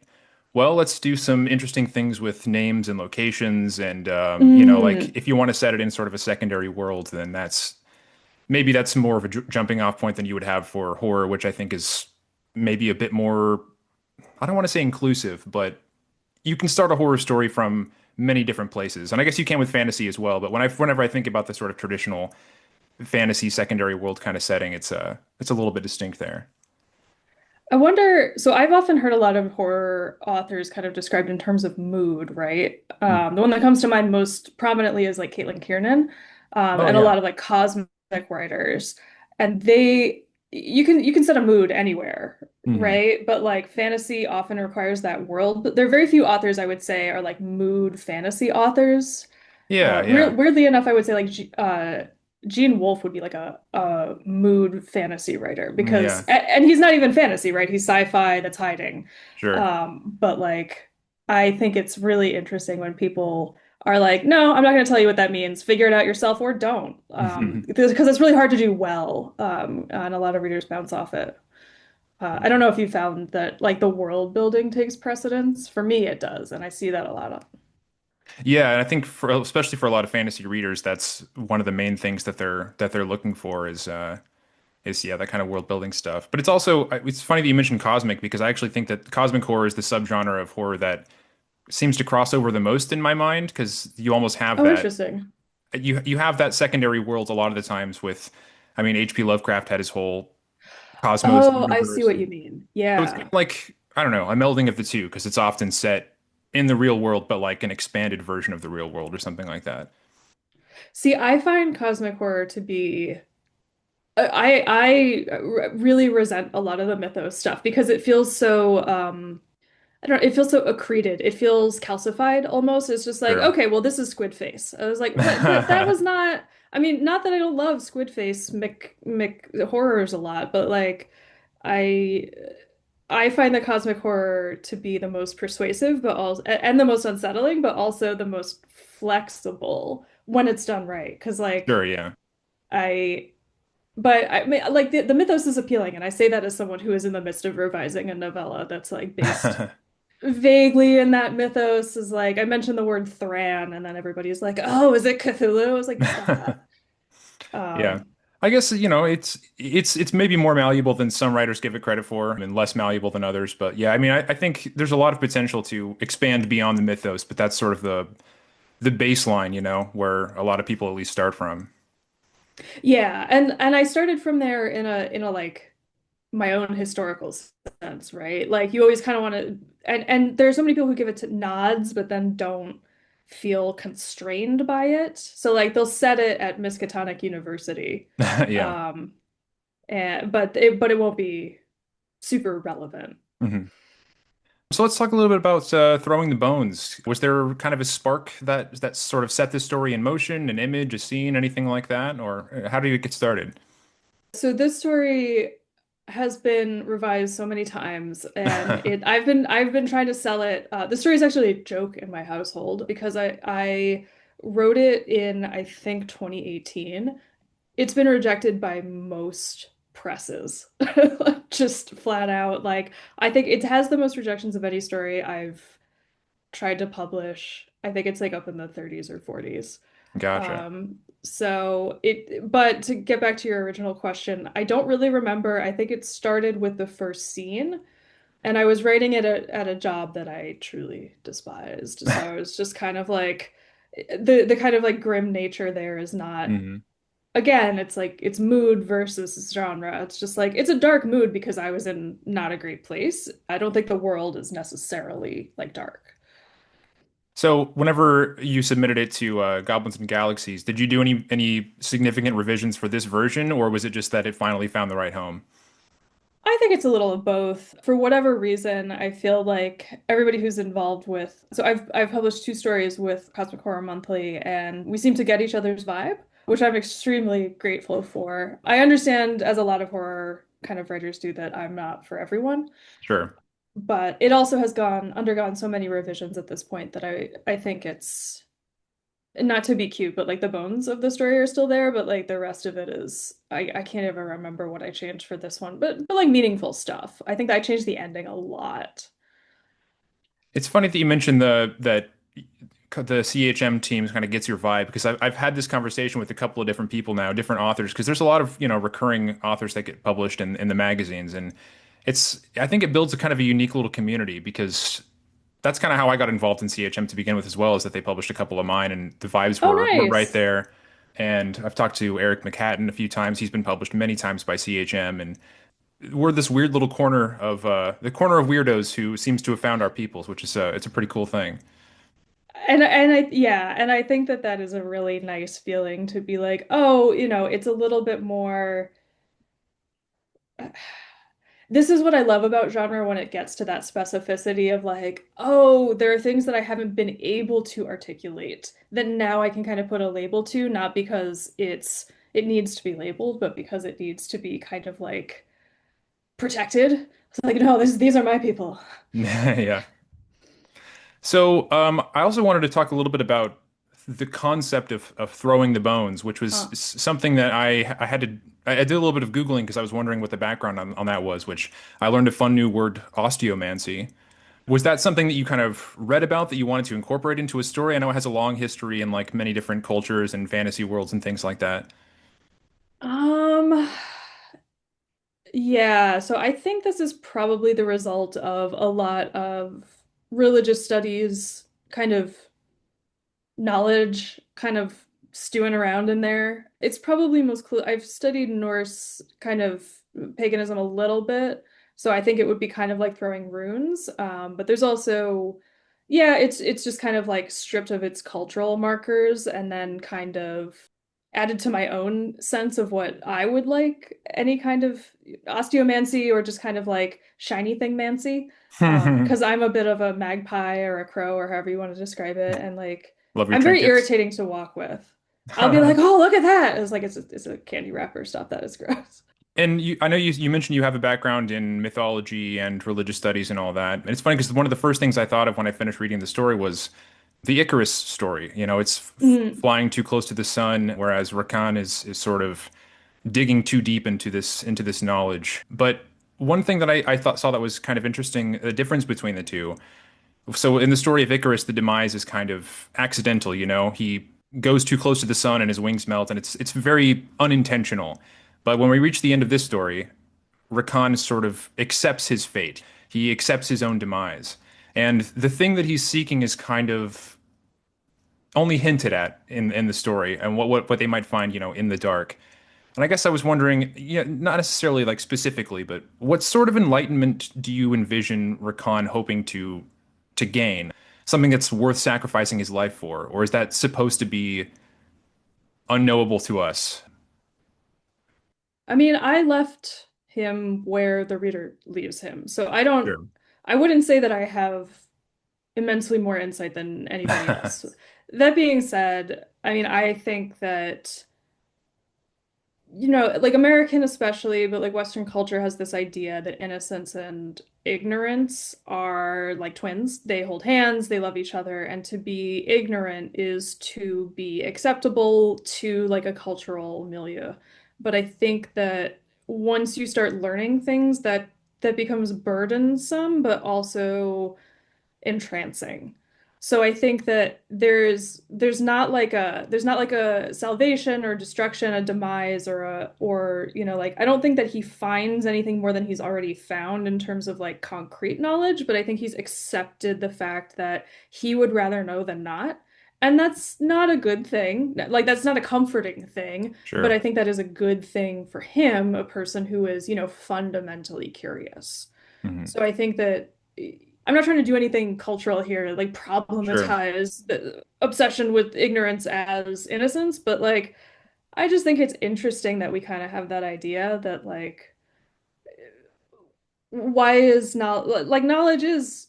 well, let's do some interesting things with names and locations. And like Mm. if you want to set it in sort of a secondary world, then that's more of a jumping off point than you would have for horror, which I think is maybe a bit more, I don't want to say inclusive, but you can start a horror story from many different places. And I guess you can with fantasy as well. But whenever I think about the sort of traditional fantasy secondary world kind of setting, it's a little bit distinct there. I wonder, so I've often heard a lot of horror authors kind of described in terms of mood, right? Mhm. The one that comes to mind most prominently is like Caitlin Kiernan, Oh and a yeah. lot of like cosmic writers. And you can set a mood anywhere, Hmm. right? But like fantasy often requires that world. But there are very few authors I would say are like mood fantasy authors. Yeah, yeah. Weirdly enough, I would say like Gene Wolfe would be like a mood fantasy writer because, Yeah, and he's not even fantasy, right? He's sci-fi that's hiding. sure. But like, I think it's really interesting when people are like, no, I'm not going to tell you what that means. Figure it out yourself or don't. Because it's really hard to do well. And a lot of readers bounce off it. I don't know if you found that like the world building takes precedence. For me, it does, and I see that a lot. Yeah, and I think especially for a lot of fantasy readers, that's one of the main things that they're looking for is yeah, that kind of world building stuff. But it's funny that you mentioned cosmic because I actually think that cosmic horror is the subgenre of horror that seems to cross over the most in my mind because you almost have Oh, that interesting. you have that secondary world a lot of the times with I mean H.P. Lovecraft had his whole cosmos Oh, I see universe. what you mean. So it's kind Yeah. of like, I don't know, a melding of the two because it's often set in the real world, but like an expanded version of the real world or something like that. See, I find cosmic horror to be really resent a lot of the mythos stuff because it feels so I don't know, it feels so accreted. It feels calcified almost. It's just like, Sure. okay, well, this is Squid Face. I was like, what? But that was not, I mean, not that I don't love Squid Face Mick horrors a lot, but like I I find the cosmic horror to be the most persuasive, but also and the most unsettling, but also the most flexible when it's done right. Because Sure, like yeah. I, but I mean, like the mythos is appealing, and I say that as someone who is in the midst of revising a novella that's like based vaguely in that mythos. Is like I mentioned the word Thran, and then everybody's like, "Oh, is it Cthulhu?" I was like, "Stop." Yeah. Um, I guess, it's maybe more malleable than some writers give it credit for and less malleable than others. But yeah, I mean, I think there's a lot of potential to expand beyond the mythos, but that's sort of the baseline, where a lot of people at least start from. yeah, and I started from there in a like my own historical sense, right? Like you always kind of want to, and there's so many people who give it to nods, but then don't feel constrained by it. So like they'll set it at Miskatonic University, Yeah. um, and but it won't be super relevant. Mhm. So let's talk a little bit about throwing the bones. Was there kind of a spark that sort of set this story in motion, an image, a scene, anything like that, or how did it get started? So this story has been revised so many times, and I've been trying to sell it. The story is actually a joke in my household because I wrote it in I think 2018. It's been rejected by most presses, just flat out. Like I think it has the most rejections of any story I've tried to publish. I think it's like up in the 30s or 40s. Gotcha. But to get back to your original question, I don't really remember. I think it started with the first scene, and I was writing it at a job that I truly despised. So I was just kind of like, the kind of like grim nature there is not, Hmm. again, it's like it's mood versus genre. It's just like it's a dark mood because I was in not a great place. I don't think the world is necessarily like dark. So, whenever you submitted it to Goblins and Galaxies, did you do any significant revisions for this version, or was it just that it finally found the right home? I think it's a little of both. For whatever reason, I feel like everybody who's involved with, so I've published two stories with Cosmic Horror Monthly, and we seem to get each other's vibe, which I'm extremely grateful for. I understand, as a lot of horror kind of writers do, that I'm not for everyone, Sure. but it also has gone undergone so many revisions at this point that I think it's not to be cute, but like the bones of the story are still there, but like the rest of it is I can't even remember what I changed for this one, but like meaningful stuff. I think that I changed the ending a lot. It's funny that you mentioned the CHM teams kind of gets your vibe because I've had this conversation with a couple of different people now, different authors, because there's a lot of, recurring authors that get published in the magazines. And I think it builds a kind of a unique little community because that's kind of how I got involved in CHM to begin with as well, is that they published a couple of mine and the vibes Oh, were right nice. there. And I've talked to Eric McHatton a few times. He's been published many times by CHM, and we're this weird little corner of the corner of weirdos who seems to have found our peoples, which is it's a pretty cool thing. And I think that that is a really nice feeling to be like, oh, it's a little bit more. This is what I love about genre when it gets to that specificity of like, oh, there are things that I haven't been able to articulate that now I can kind of put a label to, not because it needs to be labeled, but because it needs to be kind of like protected. It's like, no, these are my people. Yeah. So, I also wanted to talk a little bit about the concept of throwing the bones, which was Huh. something that I had to I did a little bit of Googling because I was wondering what the background on that was, which I learned a fun new word, osteomancy. Was that something that you kind of read about that you wanted to incorporate into a story? I know it has a long history in like many different cultures and fantasy worlds and things like that. Um, yeah, so I think this is probably the result of a lot of religious studies kind of knowledge kind of stewing around in there. It's probably most cl I've studied Norse kind of paganism a little bit, so I think it would be kind of like throwing runes. But there's also, yeah, it's just kind of like stripped of its cultural markers and then kind of added to my own sense of what I would like any kind of osteomancy or just kind of like shiny thing mancy. Because I'm a bit of a magpie or a crow or however you want to describe it, and like Love your I'm very trinkets. irritating to walk with. I'll be like, "Oh, look at that!" It's like it's a candy wrapper. Stop that! It's gross. And I know you mentioned you have a background in mythology and religious studies and all that. And it's funny because one of the first things I thought of when I finished reading the story was the Icarus story. It's Mhm. flying too close to the sun, whereas Rakan is sort of digging too deep into this knowledge. But one thing that I thought saw that was kind of interesting, the difference between the two. So in the story of Icarus, the demise is kind of accidental. He goes too close to the sun and his wings melt, and it's very unintentional. But when we reach the end of this story, Rakan sort of accepts his fate. He accepts his own demise. And the thing that he's seeking is kind of only hinted at in the story and what they might find, in the dark. And I guess I was wondering, not necessarily like specifically, but what sort of enlightenment do you envision Rakan hoping to gain? Something that's worth sacrificing his life for, or is that supposed to be unknowable to us? I mean, I left him where the reader leaves him, so Sure. I wouldn't say that I have immensely more insight than anybody else. That being said, I mean, I think that like American especially, but like Western culture has this idea that innocence and ignorance are like twins. They hold hands, they love each other, and to be ignorant is to be acceptable to like a cultural milieu. But I think that once you start learning things, that becomes burdensome, but also entrancing. So I think that there's not like a salvation or destruction, a demise or a or like I don't think that he finds anything more than he's already found in terms of like concrete knowledge, but I think he's accepted the fact that he would rather know than not. And that's not a good thing. Like that's not a comforting thing, but I Sure. think that is a good thing for him, a person who is, fundamentally curious. Hmm. So I think that I'm not trying to do anything cultural here, like Sure. problematize the obsession with ignorance as innocence, but like I just think it's interesting that we kind of have that idea that like why is not like knowledge is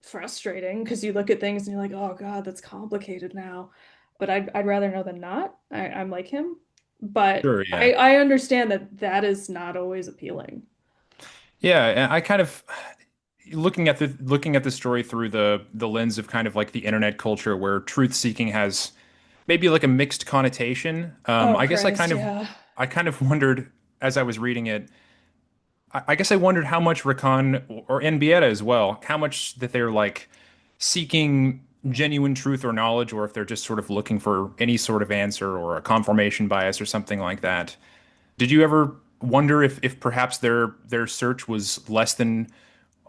frustrating because you look at things and you're like, oh God, that's complicated now. But I'd rather know than not. I'm like him. But Sure, yeah. I understand that that is not always appealing. Yeah, and I kind of looking at the story through the lens of kind of like the internet culture where truth seeking has maybe like a mixed connotation. Oh I guess Christ, yeah. I kind of wondered as I was reading it. I guess I wondered how much Rakan or Enbieta as well, how much that they're like seeking genuine truth or knowledge, or if they're just sort of looking for any sort of answer or a confirmation bias or something like that. Did you ever wonder if perhaps their search was less than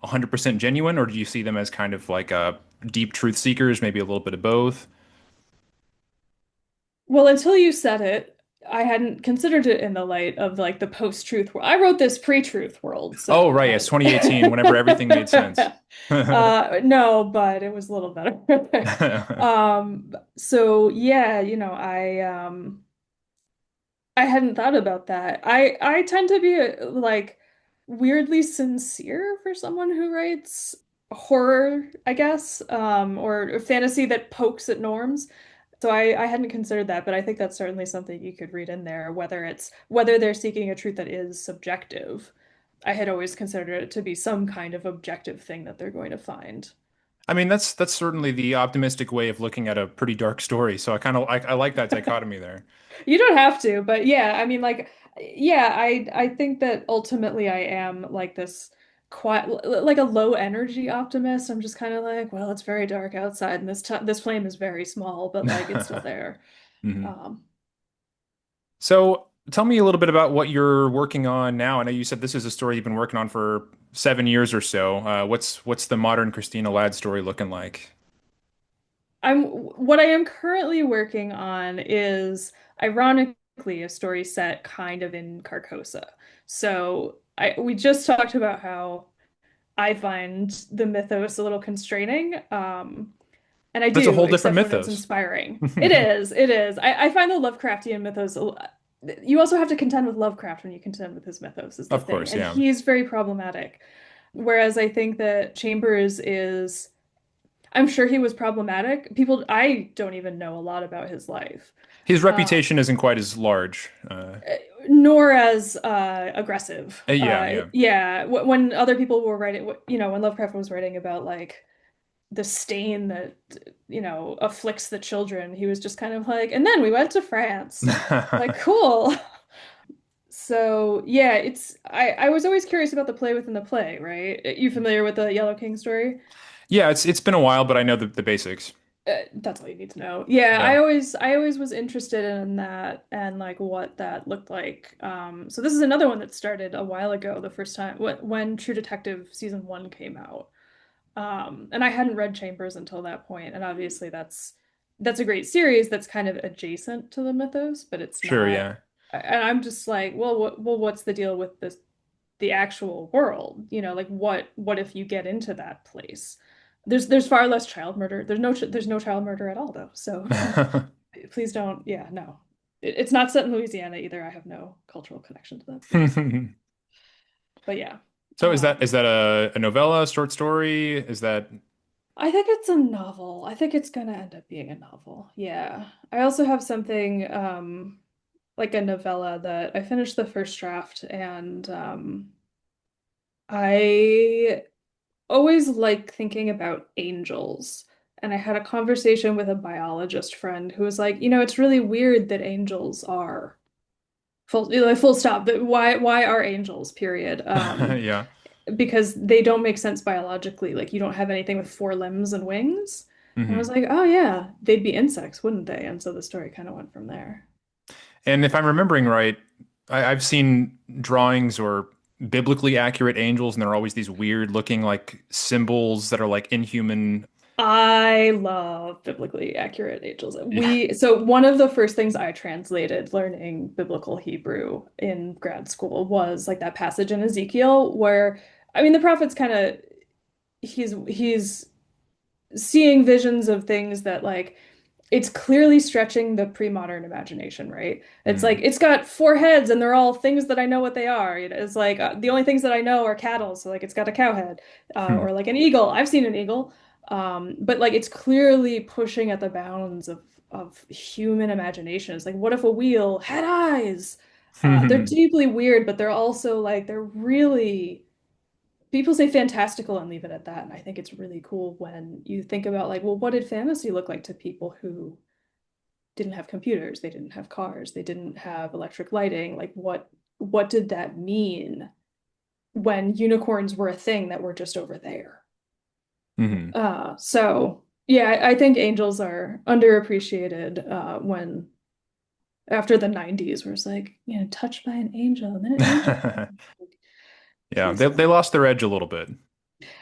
100% genuine, or do you see them as kind of like deep truth seekers, maybe a little bit of both? Well, until you said it, I hadn't considered it in the light of like the post-truth world. I wrote this pre-truth world, Oh, so right, yes, 2018, whenever everything made sense. no, but it was a little better. So yeah, I hadn't thought about that. I tend to be like weirdly sincere for someone who writes horror, I guess, or fantasy that pokes at norms. So I hadn't considered that, but I think that's certainly something you could read in there, whether they're seeking a truth that is subjective. I had always considered it to be some kind of objective thing that they're going to find. I mean, that's certainly the optimistic way of looking at a pretty dark story. So I like that dichotomy there. You don't have to, but yeah, I mean, like, yeah, I think that ultimately I am like this quiet, like a low energy optimist. I'm just kind of like, well, it's very dark outside, and this flame is very small, but like it's still there. Mhm. Um, So tell me a little bit about what you're working on now. I know you said this is a story you've been working on for 7 years or so. What's the modern Christina Ladd story looking like? what I am currently working on is ironically a story set kind of in Carcosa. So we just talked about how I find the mythos a little constraining. And I That's a do, whole different except when it's mythos. inspiring. It is. I find the Lovecraftian mythos, you also have to contend with Lovecraft when you contend with his mythos, is the Of thing. course, And yeah. he's very problematic. Whereas I think that Chambers is, I'm sure he was problematic. I don't even know a lot about his life. His Um, reputation isn't quite as large. Nor as aggressive. Yeah, yeah. Yeah, when other people were writing, when Lovecraft was writing about like the stain that afflicts the children, he was just kind of like, and then we went to France. Like, cool. So yeah, I was always curious about the play within the play, right? You familiar with the Yellow King story? Yeah, it's been a while, but I know the basics. That's all you need to know. Yeah, Yeah, I always was interested in that and like what that looked like. So this is another one that started a while ago, the first time when True Detective season one came out. And I hadn't read Chambers until that point, and obviously that's a great series that's kind of adjacent to the mythos, but it's sure, not. yeah. And I'm just like, well, what's the deal with the actual world? Like what if you get into that place? There's far less child murder. There's no child murder at all though. So please don't. Yeah, no. It's not set in Louisiana either. I have no cultural connection to that place. But yeah. So is that a novella, short story? Is that I think it's a novel. I think it's gonna end up being a novel. Yeah. I also have something like a novella that I finished the first draft and I always like thinking about angels. And I had a conversation with a biologist friend who was like, it's really weird that angels are full stop. That why are angels, period. yeah. Because they don't make sense biologically. Like you don't have anything with four limbs and wings. And I was Hmm. like, oh yeah, they'd be insects, wouldn't they? And so the story kind of went from there. And if I'm remembering right, I've seen drawings or biblically accurate angels, and they're always these weird looking like symbols that are like inhuman. I love biblically accurate angels. Yeah. So one of the first things I translated learning biblical Hebrew in grad school was like that passage in Ezekiel where, I mean, the prophet's kind of he's seeing visions of things that like it's clearly stretching the pre-modern imagination, right? It's like Mm. it's got four heads and they're all things that I know what they are. It's like the only things that I know are cattle, so like it's got a cow head, Hmm. or like an eagle. I've seen an eagle, but like it's clearly pushing at the bounds of human imagination. It's like, what if a wheel had eyes? They're deeply weird, but they're also like they're really people say fantastical and leave it at that. And I think it's really cool when you think about like, well, what did fantasy look like to people who didn't have computers, they didn't have cars, they didn't have electric lighting? Like what did that mean when unicorns were a thing that were just over there? Hmm. So yeah, I think angels are underappreciated when after the 90s where it's like, touched by an angel, and then an angel. Yeah, Jesus. they lost their edge a little bit,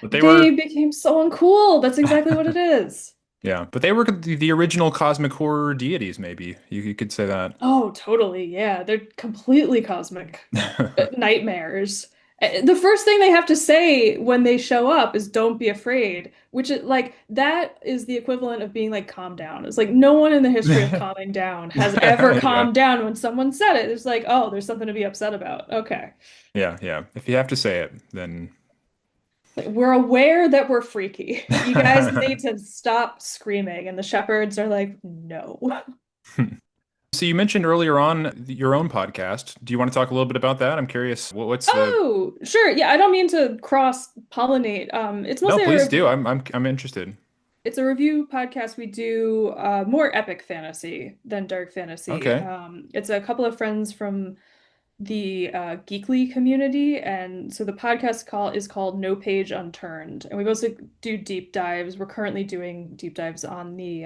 but they They were became so uncool. That's exactly what it is. yeah, but they were the original cosmic horror deities. Maybe you could say that. Oh, totally. Yeah, they're completely cosmic nightmares. The first thing they have to say when they show up is "Don't be afraid," which is like that is the equivalent of being like "calm down." It's like no one in the history of calming down has ever Yeah, calmed down when someone said it. It's like, oh, there's something to be upset about. Okay. yeah, yeah. If you have to say it, then. Like, we're aware that we're freaky. You guys need to stop screaming. And the shepherds are like, no. So you mentioned earlier on your own podcast. Do you want to talk a little bit about that? I'm curious. What's the? Oh, sure. Yeah, I don't mean to cross-pollinate. It's No, mostly a please do. review. I'm interested. It's a review podcast. We do more epic fantasy than dark fantasy. Okay. It's a couple of friends from the Geekly community, and so the podcast call is called No Page Unturned, and we also do deep dives. We're currently doing deep dives on the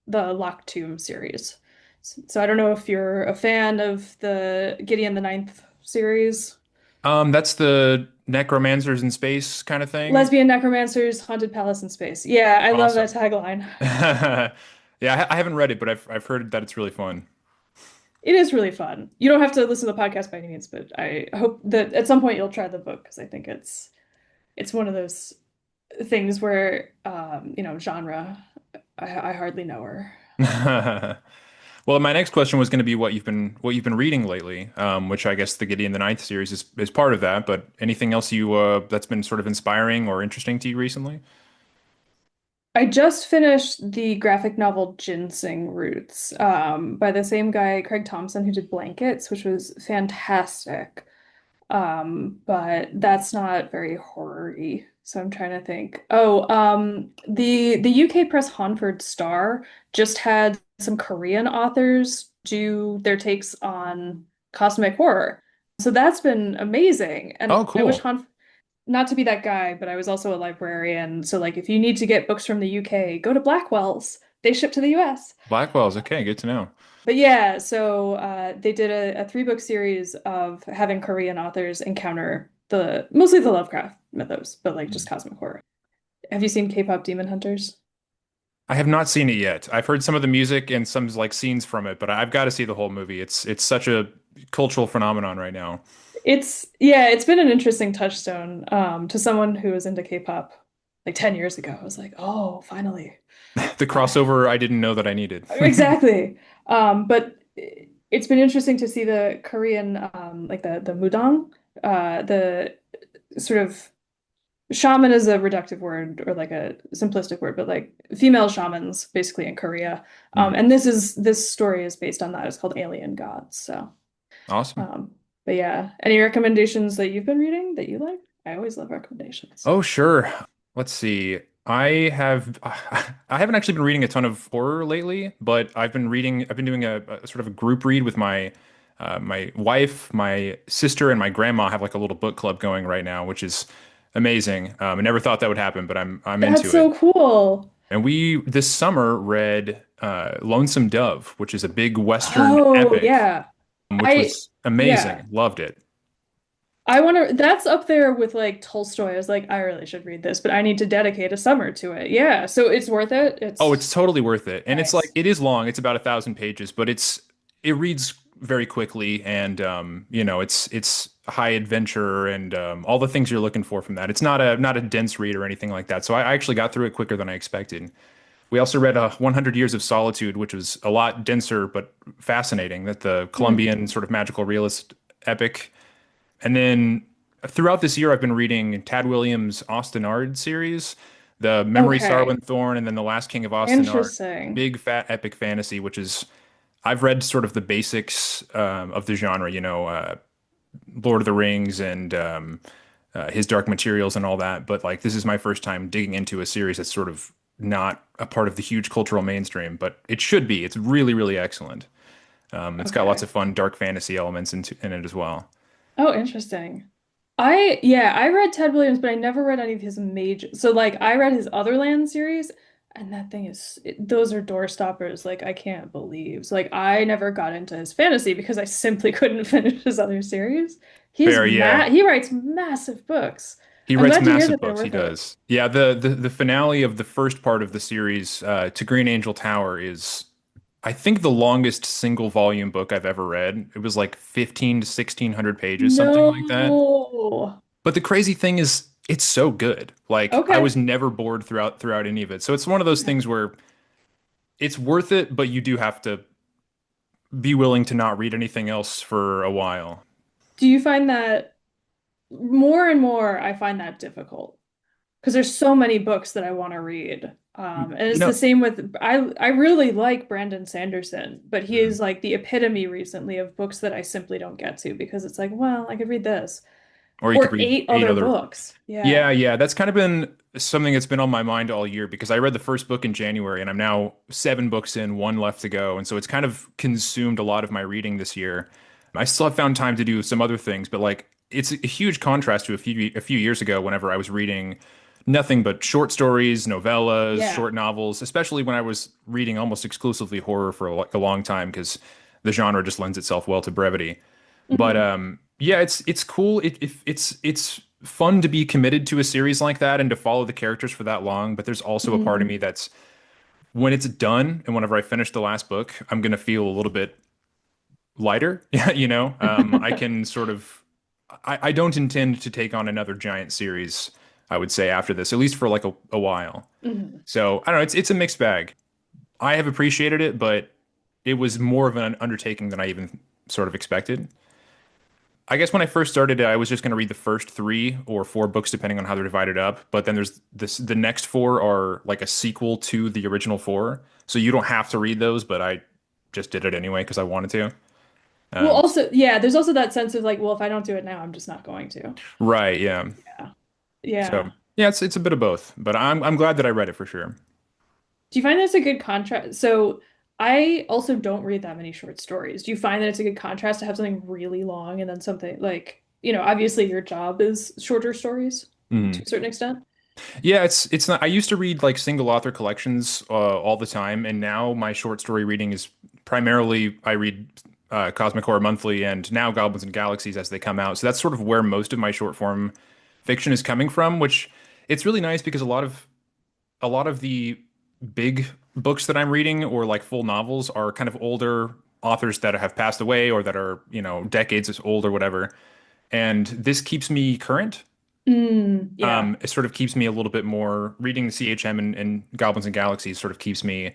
Locked Tomb series. So I don't know if you're a fan of the Gideon the Ninth series. That's the necromancers in space kind of thing. Lesbian necromancers, haunted palace in space. Yeah, I love that Awesome. tagline. Yeah, I haven't read it, but I've heard that it's really fun. It is really fun. You don't have to listen to the podcast by any means, but I hope that at some point you'll try the book because I think it's one of those things where genre. I hardly know her. Well, my next question was going to be what you've been reading lately, which I guess the Gideon the Ninth series is part of that. But anything else you that's been sort of inspiring or interesting to you recently? I just finished the graphic novel Ginseng Roots by the same guy, Craig Thompson, who did Blankets, which was fantastic. But that's not very horror-y. So I'm trying to think. Oh, the UK Press Hanford Star just had some Korean authors do their takes on cosmic horror. So that's been amazing. And Oh, I wish cool. not to be that guy, but I was also a librarian. So like if you need to get books from the UK, go to Blackwell's. They ship to the US. Blackwell's okay. Good to know. But yeah, so they did a three-book series of having Korean authors encounter the mostly the Lovecraft mythos, but like just cosmic horror. Have you seen K-pop Demon Hunters? I have not seen it yet. I've heard some of the music and some like scenes from it, but I've got to see the whole movie. It's such a cultural phenomenon right now. It's been an interesting touchstone to someone who was into K-pop like 10 years ago. I was like, oh, finally. The Uh, crossover I didn't know that I needed. exactly. But it's been interesting to see the Korean like the mudang, the sort of shaman is a reductive word or like a simplistic word, but like female shamans basically in Korea. Mhm. And this story is based on that. It's called Alien Gods. So, Awesome. but yeah, any recommendations that you've been reading that you like? I always love recommendations. Oh, sure. Let's see. I haven't actually been reading a ton of horror lately, but I've been doing a sort of a group read with my wife, my sister, and my grandma have like a little book club going right now, which is amazing. I never thought that would happen, but I'm That's into it. so cool. And we this summer read Lonesome Dove, which is a big Western Oh, epic, yeah. which I was yeah. amazing. Loved it. I want to that's up there with like Tolstoy. I was like, I really should read this, but I need to dedicate a summer to it. Yeah, so it's worth it. Oh, It's it's totally worth it. And it's like nice. it is long. It's about 1,000 pages, but it reads very quickly, and it's high adventure and all the things you're looking for from that. It's not a dense read or anything like that. So I actually got through it quicker than I expected. We also read 100 Years of Solitude, which was a lot denser but fascinating. That the Hmm. Colombian sort of magical realist epic. And then throughout this year, I've been reading Tad Williams' Austenard series, The Memory Okay. Sarwin Thorn, and then The Last King of Austenard. Interesting. Big fat epic fantasy, which is I've read sort of the basics of the genre, Lord of the Rings and his Dark Materials and all that. But like this is my first time digging into a series that's sort of not a part of the huge cultural mainstream, but it should be. It's really, really excellent. It's got lots Okay. of fun dark fantasy elements in it as well. Oh, interesting. I read Ted Williams, but I never read any of his major. So like I read his Otherland series, and that thing is those are door stoppers. Like I can't believe. So like I never got into his fantasy because I simply couldn't finish his other series. Fair, yeah. He writes massive books. He I'm writes glad to hear massive that they're books. He worth it. does. Yeah, the finale of the first part of the series, to Green Angel Tower, is I think the longest single volume book I've ever read. It was like 15 to 1,600 pages, something like that. No. But the crazy thing is, it's so good. Like I Okay. was never bored throughout any of it. So it's one of those things where it's worth it, but you do have to be willing to not read anything else for a while. Do you find that more and more I find that difficult? Because there's so many books that I want to read. And You it's the know, same with I really like Brandon Sanderson, but he Mhm. is like the epitome recently of books that I simply don't get to because it's like, well, I could read this Or you could or read eight eight other other. books. Yeah, Yeah. yeah, that's kind of been something that's been on my mind all year because I read the first book in January and I'm now 7 books in, one left to go. And so it's kind of consumed a lot of my reading this year. I still have found time to do some other things, but like it's a huge contrast to a few years ago whenever I was reading nothing but short stories, novellas, Yeah. short novels, especially when I was reading almost exclusively horror for like a long time because the genre just lends itself well to brevity. But Hmm. yeah, it's cool. It's fun to be committed to a series like that and to follow the characters for that long. But there's also a part of me Hmm. that's when it's done and whenever I finish the last book, I'm gonna feel a little bit lighter. Yeah, I can sort of I don't intend to take on another giant series, I would say, after this, at least for like a while. Hmm. So I don't know, it's a mixed bag. I have appreciated it, but it was more of an undertaking than I even sort of expected. I guess when I first started it, I was just going to read the first 3 or 4 books, depending on how they're divided up. But then there's this, the next 4 are like a sequel to the original 4. So you don't have to read those, but I just did it anyway because I wanted to. Well, Um, also, yeah, there's also that sense of like, well, if I don't do it now, I'm just not going to. right, yeah. Yeah. So Yeah. yeah, it's a bit of both, but I'm glad that I read it for sure. Do you find that's a good contrast? So I also don't read that many short stories. Do you find that it's a good contrast to have something really long and then something like, obviously your job is shorter stories to Mhm. a certain extent? Yeah, it's not. I used to read like single author collections all the time, and now my short story reading is primarily I read Cosmic Horror Monthly and now Goblins and Galaxies as they come out. So that's sort of where most of my short form fiction is coming from, which it's really nice because a lot of the big books that I'm reading or like full novels are kind of older authors that have passed away or that are, decades old or whatever. And this keeps me current. Yeah. It sort of keeps me a little bit more reading the CHM and Goblins and Galaxies sort of keeps me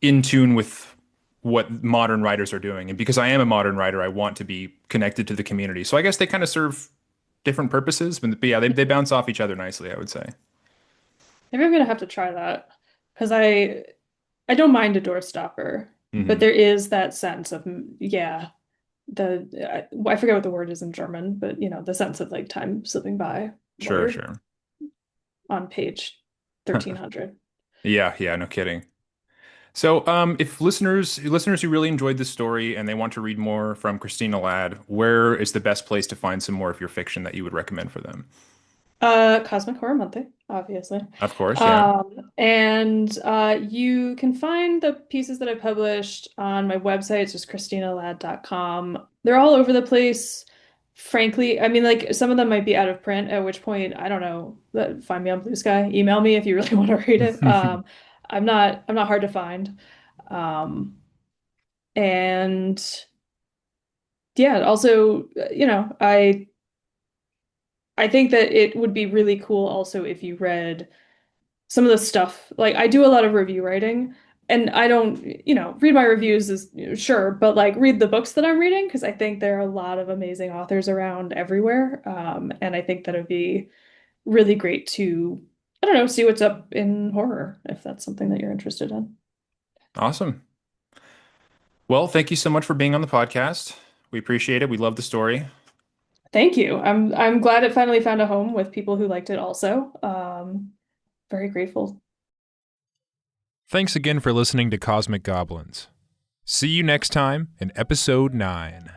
in tune with what modern writers are doing. And because I am a modern writer, I want to be connected to the community. So I guess they kind of serve different purposes, but yeah, they bounce off each other nicely, I would say. Maybe I'm gonna have to try that because I don't mind a doorstopper, but Hmm. there is that sense of yeah, I forget what the word is in German, but the sense of like time slipping by while Sure, you're sure. on page 1300. Yeah, yeah, no kidding. So, if listeners who really enjoyed this story and they want to read more from Christina Ladd, where is the best place to find some more of your fiction that you would recommend for them? Cosmic Horror Monthly, obviously. Of course, yeah. And you can find the pieces that I published on my website. It's just christinalad.com. They're all over the place. Frankly, I mean, like some of them might be out of print, at which point, I don't know, find me on Blue Sky, email me if you really want to read it. I'm not hard to find. Um, and yeah, also, I think that it would be really cool also if you read some of the stuff. Like I do a lot of review writing and I don't, read my reviews is sure, but like read the books that I'm reading because I think there are a lot of amazing authors around everywhere. And I think that it'd be really great to, I don't know, see what's up in horror if that's something that you're interested in. Awesome. Well, thank you so much for being on the podcast. We appreciate it. We love the story. Thank you. I'm glad it finally found a home with people who liked it also. Very grateful. Thanks again for listening to Cosmic Goblins. See you next time in episode 9.